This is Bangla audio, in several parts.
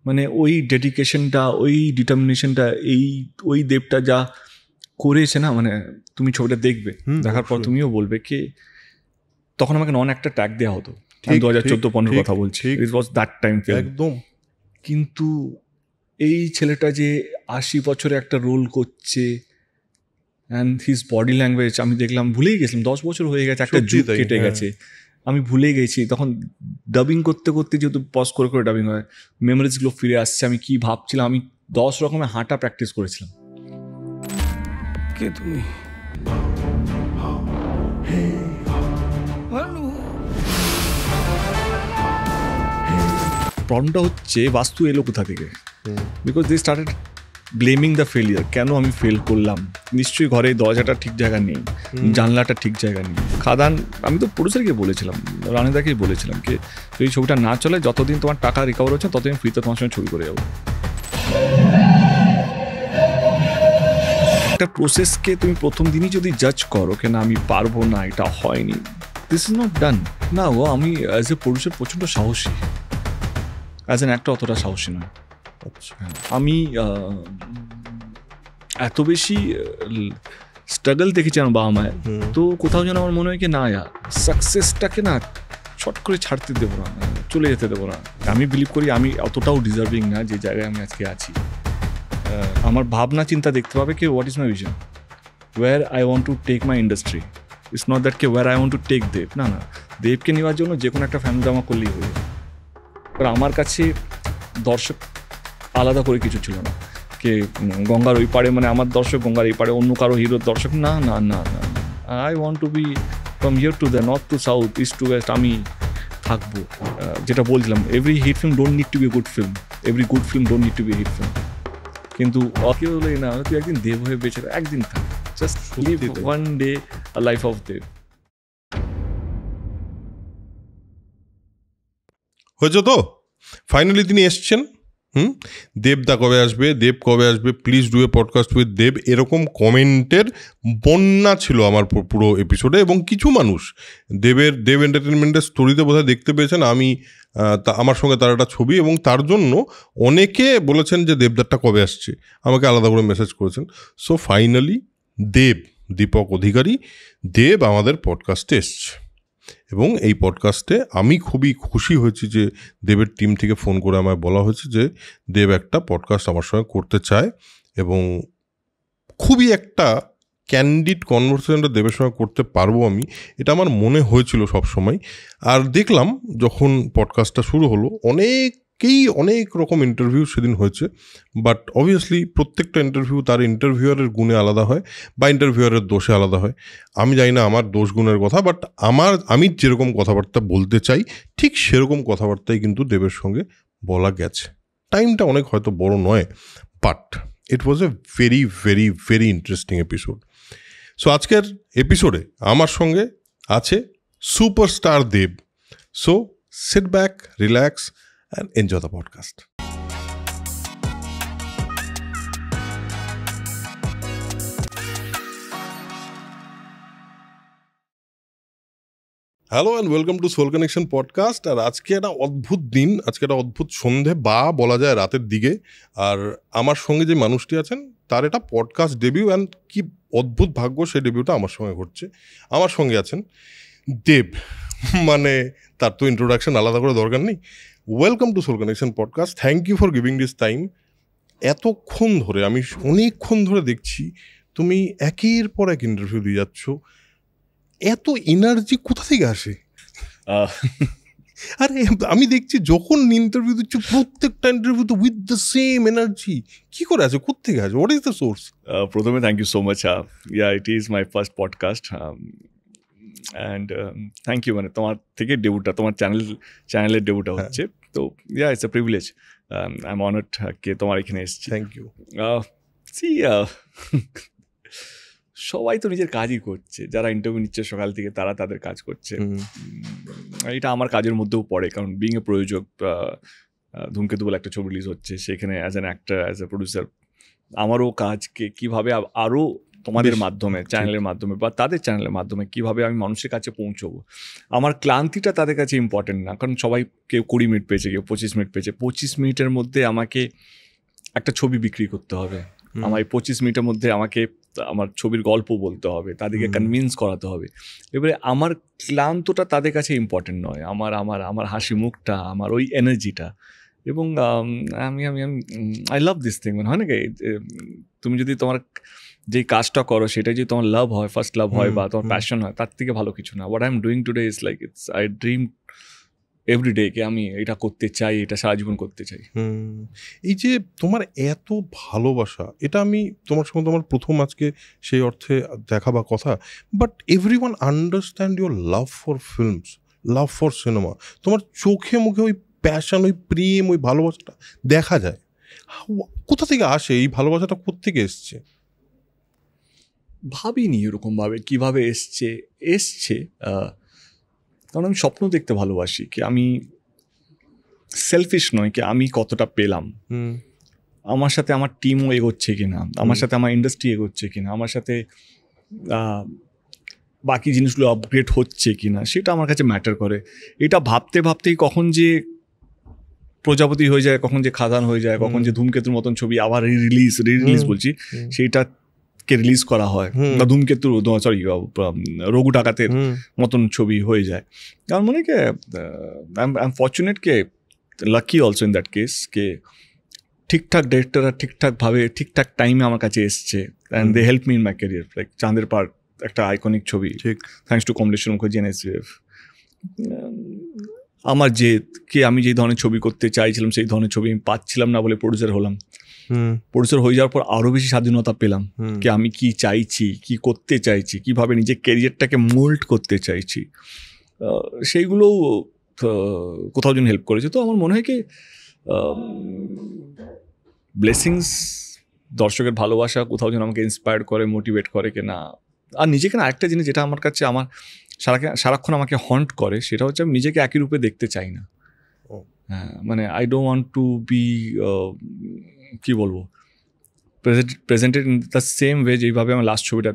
মানে ওই ডেডিকেশনটা, ওই ডিটারমিনেশনটা, ওই দেবটা যা করেছে না, মানে তুমি ছবিটা দেখবে, দেখার পর তুমিও বলবে কি তখন আমাকে নন একটা ট্যাগ দেওয়া হতো। 2014-15 কথা বলছি, ইট ওয়াজ দ্যাট টাইম একদম। কিন্তু এই ছেলেটা যে 80 বছরে একটা রোল করছে, অ্যান্ড হিজ বডি ল্যাঙ্গুয়েজ আমি দেখলাম, ভুলেই গেছিলাম, 10 বছর হয়ে গেছে, একটা যুগ কেটে গেছে, আমি ভুলে গেছি। তখন ডাবিং করতে করতে যেহেতু পজ করে করে ডাবিং হয়, মেমোরিজগুলো ফিরে আসছে। আমি কি ভাবছিলাম, আমি 10 রকমের হাঁটা প্র্যাকটিস করেছিলাম। কে তুমি? প্রবলেমটা হচ্ছে বাস্তু এলো কোথা থেকে, because they started blaming the failure. কেন আমি ফেল করলাম? নিশ্চয়ই ঘরে দরজাটা ঠিক জায়গা নেই, জানলাটা ঠিক জায়গা নেই, খাদান। আমি তো প্রডিউসারকে বলেছিলাম, রানিদাকেই বলেছিলাম কি এই ছবিটা না চলে, যতদিন তোমার টাকা রিকভার হচ্ছে ততদিন ফ্রিতে তোমার সঙ্গে ছবি করে যাবো। একটা প্রসেসকে তুমি প্রথম দিনই যদি জাজ করো কেন আমি পারবো না, এটা হয়নি, দিস ইজ নট ডান। না ও আমি অ্যাজ এ প্রডিউসার প্রচণ্ড সাহসী, অ্যাজ অ্যান অ্যাক্টর অতটা সাহসী নয়। আমি এত বেশি স্ট্রাগল দেখেছি আমার বাবা মায়ের, তো কোথাও যেন আমার মনে হয় কি না সাকসেসটাকে না শর্ট করে ছাড়তে দেবো না, চলে যেতে দেবো না। আমি বিলিভ করি আমি অতটাও ডিজার্ভিং না যে জায়গায় আমি আজকে আছি। আমার ভাবনা চিন্তা দেখতে পাবে কি what is my vision, where I want to take my industry. It's not that কে where I want to take Dev, না না, দেবকে নেওয়ার জন্য যে কোনো একটা ফ্যামিলি জমা করলেই হয়ে যাবে। আর আমার কাছে দর্শক আলাদা করে কিছু ছিল না, কে গঙ্গার ওই পারে মানে আমার দর্শক, গঙ্গার এই পারে অন্য কারো হিরোর দর্শক, না না না না, I want to be from here to the north to south, east to west আমি থাকবো। যেটা বলছিলাম, every hit film don't need to be good film, every good film don't need to be hit film. কিন্তু কেউ হলেই না, তুই একদিন দেব হয়ে বেঁচে একদিন থাক, just live one day a life of Dev. হয়েছে তো, ফাইনালি তিনি এসছেন। দেবদা কবে আসবে, দেব কবে আসবে, please do a podcast with Dev, এরকম কমেন্টের বন্যা ছিল আমার পুরো এপিসোডে। এবং কিছু মানুষ দেব এন্টারটেনমেন্টের স্টোরিতে বোধহয় দেখতে পেয়েছেন আমি আমার সঙ্গে তার একটা ছবি, এবং তার জন্য অনেকে বলেছেন যে দেবদারটা কবে আসছে, আমাকে আলাদা করে মেসেজ করেছেন। সো ফাইনালি দীপক অধিকারী দেব আমাদের পডকাস্টে এসছে, এবং এই পডকাস্টে আমি খুবই খুশি হয়েছি যে দেবের টিম থেকে ফোন করে আমায় বলা হয়েছে যে দেব একটা পডকাস্ট আমার সঙ্গে করতে চায়, এবং খুবই একটা ক্যান্ডিড কনভারসেশনটা দেবের সঙ্গে করতে পারবো আমি, এটা আমার মনে হয়েছিল সবসময়। আর দেখলাম যখন পডকাস্টটা শুরু হলো, অনেক রকম ইন্টারভিউ সেদিন হয়েছে, বাট অবভিয়াসলি প্রত্যেকটা ইন্টারভিউ তার ইন্টারভিউয়ারের গুণে আলাদা হয় বা ইন্টারভিউয়ারের দোষে আলাদা হয়। আমি জানি না আমার দোষ গুণের কথা, বাট আমি যেরকম কথাবার্তা বলতে চাই ঠিক সেরকম কথাবার্তাই কিন্তু দেবের সঙ্গে বলা গেছে। টাইমটা অনেক হয়তো বড় নয়, but it was a very very very interesting episode. So আজকের এপিসোডে আমার সঙ্গে আছে superstar Dev. So sit back, relax and enjoy the podcast. Hello and welcome to soul connection podcast. আর আজকে একটা অদ্ভুত দিন, আজকে একটা অদ্ভুত সন্ধে বা বলা যায় রাতের দিকে। আর আমার সঙ্গে যে মানুষটি আছেন তার এটা পডকাস্ট ডেবিউ, অ্যান্ড কি অদ্ভুত ভাগ্য সেই ডেবিউটা আমার সঙ্গে ঘটছে। আমার সঙ্গে আছেন দেব, মানে তার তো ইন্ট্রোডাকশন আলাদা করে দরকার নেই। Welcome to soul connection podcast, thank you for giving this time. এতক্ষণ ধরে আমি অনেকক্ষণ ধরে দেখছি তুমি একের পর এক ইন্টারভিউ দিয়ে যাচ্ছ, এত এনার্জি কোথা থেকে আসে? আরে আমি দেখছি যখন ইন্টারভিউ দিচ্ছ প্রত্যেকটা ইন্টারভিউ তো উইথ দ্য সেম এনার্জি, কি করে আছে, কোথেকে আছে, হোয়াট ইজ দ্য সোর্স? প্রথমে thank you so much, it is my first podcast, and thank you. মানে তোমার থেকে ডেবিউটা, তোমার চ্যানেলের ডেবিউটা হচ্ছে, তো it's a privilege, I am honoured কে তোমার এখানে এসেছি। Thank you. সবাই তো নিজের কাজই করছে, যারা ইন্টারভিউ নিচ্ছে সকাল থেকে তারা তাদের কাজ করছে, এটা আমার কাজের মধ্যেও পড়ে, কারণ বিং এ প্রযোজক, ধূমকেতু বলে একটা ছবি রিলিজ হচ্ছে, সেখানে as an actor, as a producer আমারও কাজকে কীভাবে আরও তোমাদের মাধ্যমে, চ্যানেলের মাধ্যমে বা তাদের চ্যানেলের মাধ্যমে কীভাবে আমি মানুষের কাছে পৌঁছবো। আমার ক্লান্তিটা তাদের কাছে ইম্পর্টেন্ট না, কারণ সবাই কেউ 20 মিনিট পেয়েছে, কেউ 25 মিনিট পেয়েছে। 25 মিনিটের মধ্যে আমাকে একটা ছবি বিক্রি করতে হবে, আমার এই 25 মিনিটের মধ্যে আমাকে আমার ছবির গল্প বলতে হবে, তাদেরকে কনভিন্স করাতে হবে। এবারে আমার ক্লান্তটা তাদের কাছে ইম্পর্টেন্ট নয়, আমার আমার আমার হাসি মুখটা, আমার ওই এনার্জিটা। এবং আমি আমি আই লাভ দিস থিং। মানে হয় না কি, তুমি যদি তোমার যে কাজটা করো সেটা যদি তোমার লাভ হয়, ফার্স্ট লাভ হয় বা তোমার প্যাশন হয়, তার থেকে ভালো কিছু না। What I am doing today is like I dream everyday কে আমি এটা করতে চাই, এটা সারা জীবন করতে চাই। এই যে তোমার এত ভালোবাসা, এটা আমি তোমার সঙ্গে তোমার প্রথম আজকে সেই অর্থে দেখা বা কথা, but everyone understand your love for films, love for cinema. তোমার চোখে মুখে ওই প্যাশন, ওই প্রেম, ওই ভালোবাসাটা দেখা যায়। কোথা থেকে আসে এই ভালোবাসাটা, কোত্থেকে এসছে? ভাবিনি এরকমভাবে কীভাবে এসছে কারণ আমি স্বপ্ন দেখতে ভালোবাসি, কি আমি সেলফিশ নয়, কি আমি কতটা পেলাম, আমার সাথে আমার টিমও এগোচ্ছে কিনা, আমার সাথে আমার ইন্ডাস্ট্রি এগোচ্ছে কিনা, আমার সাথে বাকি জিনিসগুলো আপগ্রেড হচ্ছে কিনা, সেটা আমার কাছে ম্যাটার করে। এটা ভাবতে ভাবতেই কখন যে প্রজাপতি হয়ে যায়, কখন যে খাদান হয়ে যায়, কখন যে ধূমকেতুর মতন ছবি আবার রিলিজ বলছি, সেইটাকে রিলিজ করা হয়, বা ধূমকেতু সরি রঘু ডাকাতের মতন ছবি হয়ে যায়। কারণ মনে কে আই এম ফর্চুনেট, কে lucky also in that case, কে ঠিকঠাক ডিরেক্টররা ঠিকঠাকভাবে ঠিকঠাক টাইমে আমার কাছে এসছে, and they help me in my career. Like Chander Pahar একটা আইকনিক ছবি, thanks to Kamaleshwar Mukherjee and SVF. আমার আমি যে ধরনের ছবি করতে চাইছিলাম সেই ধরনের ছবি আমি পাচ্ছিলাম না বলে প্রডিউসার হলাম। প্রডিউসার হয়ে যাওয়ার পর আরও বেশি স্বাধীনতা পেলাম, কি আমি কি চাইছি, কি করতে চাইছি, কিভাবে নিজের ক্যারিয়ারটাকে মোল্ড করতে চাইছি, সেইগুলো কোথাও যেন হেল্প করেছে। তো আমার মনে হয় কি ব্লেসিংস, দর্শকের ভালোবাসা কোথাও যেন আমাকে ইন্সপায়ার করে, মোটিভেট করে কি না। আর নিজেকে না আরেকটা জিনিস যেটা আমার কাছে আমার সারাক্ষণ আমাকে হন্ট করে, সেটা হচ্ছে আমি নিজেকে একই রূপে দেখতে চাই না। হ্যাঁ, মানে I don't want to be, কী বলবো, presented in the same way যেইভাবে আমার লাস্ট ছবিটা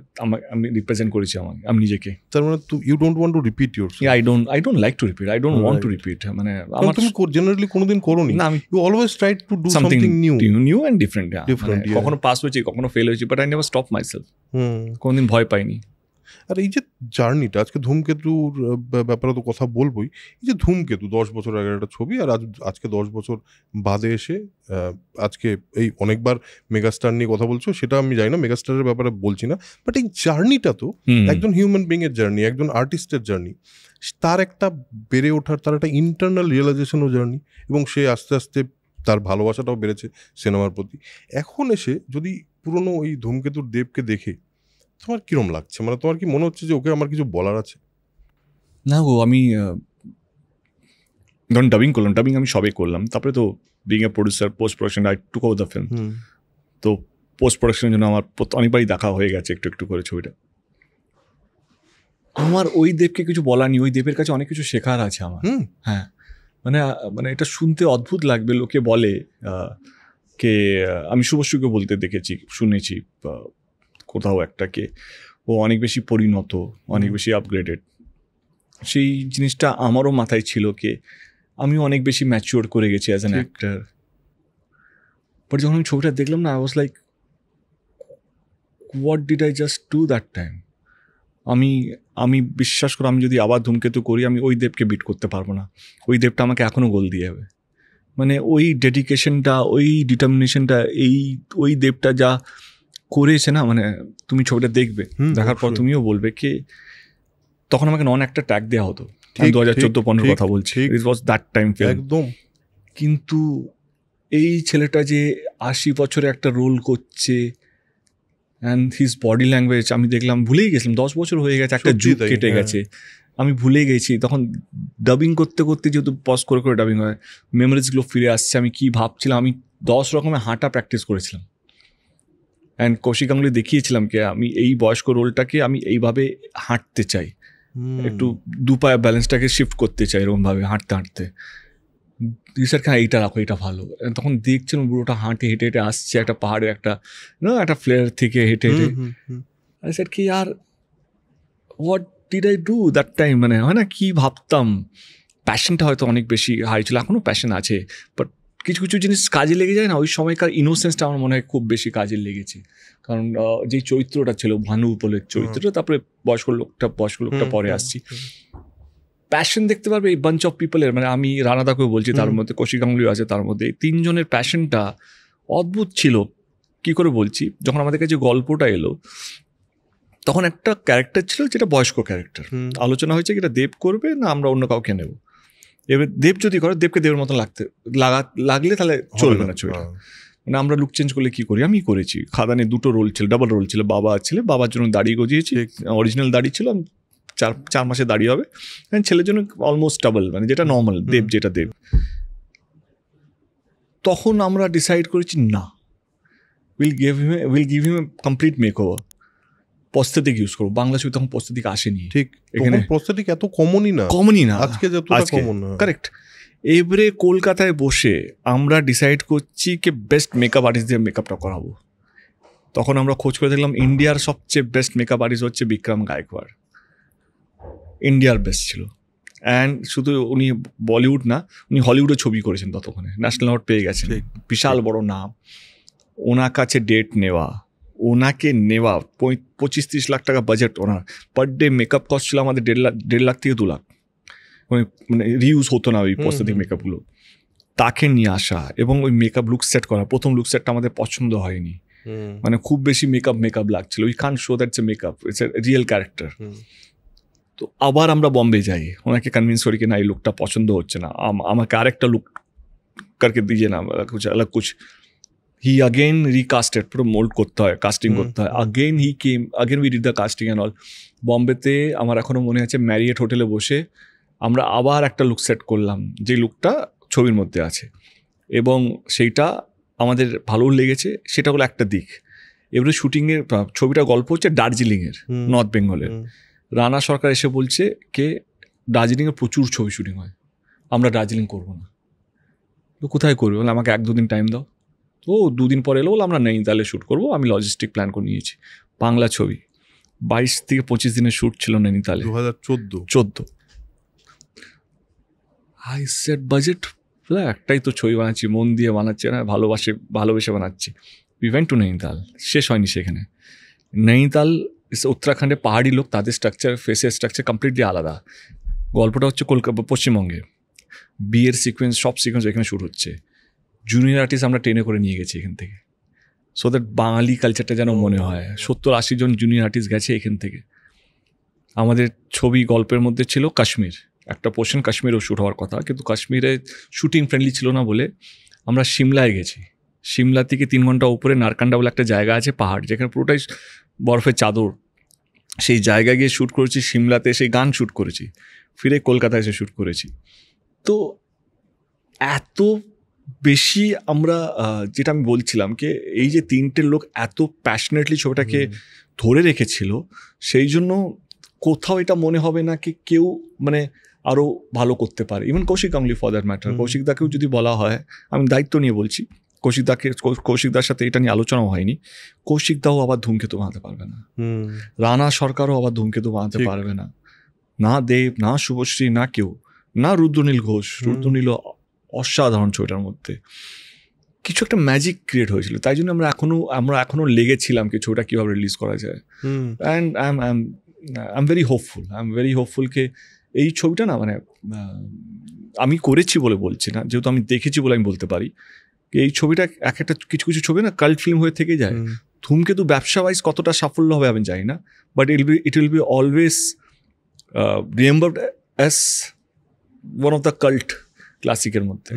আমি রিপ্রেজেন্ট করেছি আমি নিজেকে। তার মানে you don't want to repeat yourself? I don't like to repeat, I don't want to repeat. মানে আমার তুমি জেনারেলি কোনোদিন করোনি না, you always try to do something new and different. কখনো পাস হয়েছি, কখনো ফেল হয়েছি, but I never stop myself. কোনোদিন ভয় পাইনি। আর এই যে জার্নিটা, আজকে ধূমকেতুর ব্যাপারে তো কথা বলবোই। এই যে ধূমকেতু 10 বছর আগের একটা ছবি, আর আজকে 10 বছর বাদে এসে আজকে এই অনেকবার মেগাস্টার নিয়ে কথা বলছো, সেটা আমি জানি না, মেগাস্টারের ব্যাপারে বলছি না, বাট এই জার্নিটা তো একজন হিউম্যান বিং এর জার্নি, একজন আর্টিস্টের জার্নি, তার একটা বেড়ে ওঠার, তার একটা ইন্টারনাল রিয়েলাইজেশনও জার্নি, এবং সে আস্তে আস্তে তার ভালোবাসাটাও বেড়েছে সিনেমার প্রতি। এখন এসে যদি পুরনো ওই ধূমকেতুর দেবকে দেখে তোমার কিরম লাগছে? মানে তোমার কি মনে হচ্ছে যে ওকে আমার কিছু বলার আছে? না গো, আমি ধরুন ডাবিং আমি সবে করলাম, তারপরে তো being a producer, post production, I took over the film. তো পোস্ট প্রোডাকশনের জন্য আমার অনেকবারই দেখা হয়ে গেছে একটু একটু করে ছবিটা। আমার ওই দেবকে কিছু বলার নেই, ওই দেবের কাছে অনেক কিছু শেখার আছে আমার। হ্যাঁ, মানে এটা শুনতে অদ্ভুত লাগবে, লোকে বলে কে আমি শুভশ্রীকে বলতে দেখেছি, শুনেছি কোথাও একটাকে, ও অনেক বেশি পরিণত, অনেক বেশি আপগ্রেডেড। সেই জিনিসটা আমারও মাথায় ছিল, কে আমি অনেক বেশি ম্যাচিওর করে গেছি অ্যাজ অ্যান অ্যাক্টার। বাট যখন আমি ছবিটা দেখলাম না, I was like what did I just do that time. আমি বিশ্বাস করে আমি যদি আবার ধূমকেতু করি, আমি ওই দেবকে বিট করতে পারবো না। ওই দেবটা আমাকে এখনও গোল দিয়ে যাবে। মানে ওই ডেডিকেশনটা, ওই ডিটারমিনেশনটা, ওই দেবটা যা করেছে না, মানে তুমি ছবিটা দেখবে, দেখার পর তুমিও বলবে কি তখন আমাকে নন একটা ট্যাগ দেওয়া হতো। 2014-15 কথা বলছি, ইট ওয়াজ দ্যাট টাইম একদম। কিন্তু এই ছেলেটা যে 80 বছরে একটা রোল করছে, অ্যান্ড হিজ বডি ল্যাঙ্গুয়েজ আমি দেখলাম, ভুলেই গেছিলাম। 10 বছর হয়ে গেছে, একটা যুগ কেটে গেছে, আমি ভুলে গেছি। তখন ডাবিং করতে করতে যেহেতু পজ করে করে ডাবিং হয়, মেমোরিজগুলো ফিরে আসছে। আমি কি ভাবছিলাম, আমি 10 রকমের হাঁটা প্র্যাকটিস করেছিলাম, অ্যান্ড কৌশিক গাঙ্গুলি দেখিয়েছিলাম কি আমি এই বয়স্ক রোলটাকে আমি এইভাবে হাঁটতে চাই, একটু দুপায়ে ব্যালেন্সটাকে শিফট করতে চাই, এরকমভাবে হাঁটতে হাঁটতে। স্যার কেন এইটা রাখো, এটা ভালো। তখন দেখছিলাম বুড়োটা হেঁটে হেঁটে আসছে একটা পাহাড়ে, একটা ফ্লেয়ার থেকে হেঁটে হেঁটে। আই সেড কি यार what did I do that time, মানে হয় না কি ভাবতাম, প্যাশনটা হয়তো অনেক বেশি হাই ছিল, এখনও প্যাশন আছে, বাট কিছু কিছু জিনিস কাজে লেগে যায় না, ওই সময়কার ইনোসেন্সটা আমার মনে হয় খুব বেশি কাজে লেগেছে। কারণ যেই চরিত্রটা ছিল ভানু উপলের চরিত্রটা, তারপরে বয়স্ক লোকটা পরে আসছি, প্যাশন দেখতে পারবে এই বাঞ্চ অফ পিপলের, মানে আমি রানাদাকেও বলছি, তার মধ্যে কৌশিক গাঙ্গুলিও আছে, তার মধ্যে এই তিনজনের প্যাশনটা অদ্ভুত ছিল। কি করে বলছি, যখন আমাদের কাছে গল্পটা এলো তখন একটা ক্যারেক্টার ছিল যেটা বয়স্ক ক্যারেক্টার, আলোচনা হয়েছে কি এটা দেব করবে না আমরা অন্য কাউকে নেব। এবার দেব যদি করে, দেবকে দেবের মতন লাগলে তাহলে চলবে না ছবিটা, মানে আমরা লুক চেঞ্জ করলে কি করি, আমি করেছি। খাদানে 2টো রোল ছিল, ডাবল রোল ছিল, বাবা ছেলে, বাবার জন্য দাড়ি গজিয়েছি, অরিজিনাল দাড়ি ছিল, 4 মাসে দাড়ি হবে, ছেলের জন্য অলমোস্ট ডাবল, মানে যেটা নর্মাল দেব, যেটা দেব। তখন আমরা ডিসাইড করেছি না, will give him A complete makeover, prosthetic use করবো। বাংলা ছবি তখন প্রস্থেটিক আসেনি, ঠিক, এখানে প্রস্থেটিক এত কমনই না আজকে যতটা কমন না, কারেক্ট। এবারে কলকাতায় বসে আমরা ডিসাইড করছি কি বেস্ট মেকআপ আর্টিস্ট দিয়ে মেকআপটা করাবো। তখন আমরা খোঁজ করে দেখলাম ইন্ডিয়ার সবচেয়ে বেস্ট মেকআপ আর্টিস্ট হচ্ছে বিক্রম গায়কওয়াড়, ইন্ডিয়ার বেস্ট ছিল। অ্যান্ড শুধু উনি বলিউড না, উনি হলিউডে ছবি করেছেন, ততক্ষণে ন্যাশনাল অ্যাওয়ার্ড পেয়ে গেছেন, বিশাল বড় নাম। ওনার কাছে ডেট নেওয়া, ওনাকে নেওয়া, 25-30 লাখ টাকা বাজেট ওনার, পার ডে মেকআপ কস্ট ছিল আমাদের 1.5 লাখ থেকে 2 লাখ, মানে রিউজ হতো না ওই প্রস্থেটিক মেকআপগুলো। তাকে নিয়ে আসা এবং ওই মেকআপ লুক সেট করা, প্রথম লুক সেটটা আমাদের পছন্দ হয়নি, মানে খুব বেশি মেকআপ লাগছিল, we can't show that's a makeup, it's a real character. তো আবার আমরা বম্বে যাই, ওনাকে কনভিন্স করি কি না এই লুকটা পছন্দ হচ্ছে না, আমাকে আরেকটা লুক করকে দিজিয়ে না, কুছ আলাগ কুছ। হি अगेन রিকাস্টেড, পুরো মোল্ড করতে হয়, কাস্টিং করতে হয়, again we did the casting and all. বম্বেতে আমার এখনও মনে আছে ম্যারিয়েট হোটেলে বসে আমরা আবার একটা লুক সেট করলাম, যে লুকটা ছবির মধ্যে আছে, এবং সেইটা আমাদের ভালো লেগেছে। সেটা হলো একটা দিক। এবারে শুটিংয়ের ছবিটা গল্প হচ্ছে দার্জিলিংয়ের, নর্থ বেঙ্গলের। রানা সরকার এসে বলছে কে দার্জিলিংয়ে প্রচুর ছবি শুটিং হয়, আমরা দার্জিলিং করবো না। তো কোথায় করবে, বলে আমাকে 1-2 দিন টাইম দাও। তো 2 দিন পরে এলো, বলে আমরা নৈনিতালে শ্যুট করবো, আমি লজিস্টিক প্ল্যান করে নিয়েছি। বাংলা ছবি 22 থেকে 25 দিনের শ্যুট ছিল নৈনিতালে, 2014। আই সেট বাজেট, একটাই তো ছবি বানাচ্ছি, মন দিয়ে বানাচ্ছি না, ভালোবেসে বানাচ্ছি। উই ওয়েন্ট টু নৈনিতাল, শেষ হয়নি সেখানে। নৈনিতাল উত্তরাখণ্ডে পাহাড়ি লোক, তাদের স্ট্রাকচার, ফেসের স্ট্রাকচার কমপ্লিটলি আলাদা। গল্পটা হচ্ছে কলকাতা, পশ্চিমবঙ্গে বিয়ের সিকোয়েন্স, সব সিকোয়েন্স এখানে শুরু হচ্ছে। জুনিয়র আর্টিস্ট আমরা ট্রেনে করে নিয়ে গেছি এখান থেকে, সো দ্যাট বাঙালি কালচারটা যেন মনে হয়। 70-80 জন জুনিয়র আর্টিস্ট গেছে এখান থেকে। আমাদের ছবি গল্পের মধ্যে ছিল কাশ্মীর, একটা পোর্শন কাশ্মীরেও শ্যুট হওয়ার কথা, কিন্তু কাশ্মীরে শুটিং ফ্রেন্ডলি ছিল না বলে আমরা সিমলায় গেছি। সিমলা থেকে 3 ঘন্টা উপরে নারকান্ডা বলে একটা জায়গা আছে, পাহাড়, যেখানে পুরোটাই বরফের চাদর। সেই জায়গায় গিয়ে শ্যুট করেছি, সিমলাতে সেই গান শ্যুট করেছি, ফিরে কলকাতায় এসে শ্যুট করেছি। তো এত বেশি আমরা, যেটা আমি বলছিলাম কি এই যে 3টে লোক এত প্যাশনেটলি ছবিটাকে ধরে রেখেছিল, সেই জন্য কোথাও এটা মনে হবে না কি কেউ মানে আরও ভালো করতে পারে। Even Kaushik Ganguly for that matter, কৌশিকদাকেও যদি বলা হয়, আমি দায়িত্ব নিয়ে বলছি, কৌশিকদার সাথে এটা নিয়ে আলোচনাও হয়নি, কৌশিকদাও আবার ধূমকেতু বানাতে পারবে না, রানা সরকারও আবার ধূমকেতু বানাতে পারবে না, না দেব, না শুভশ্রী, না কেউ, না রুদ্রনীল ঘোষ। রুদ্রনীলও অসাধারণ ছবিটার মধ্যে কিছু একটা ম্যাজিক ক্রিয়েট হয়েছিল, তাই জন্য আমরা এখনো লেগেছিলাম কি ছবিটা কীভাবে রিলিজ করা যায়। And I am very hopeful কে এই ছবিটা না, মানে আমি করেছি বলে বলছি না, যেহেতু আমি দেখেছি বলে আমি বলতে পারি, এই ছবিটা একটা কিছু ছবি না কাল্ট ফিল্ম হয়ে থেকে যায়। ধূমকেতু ব্যবসা ওয়াইজ কতটা সাফল্য হবে আমি জানি না, but it will be always remembered as one of the cult ক্লাসিকের মধ্যে।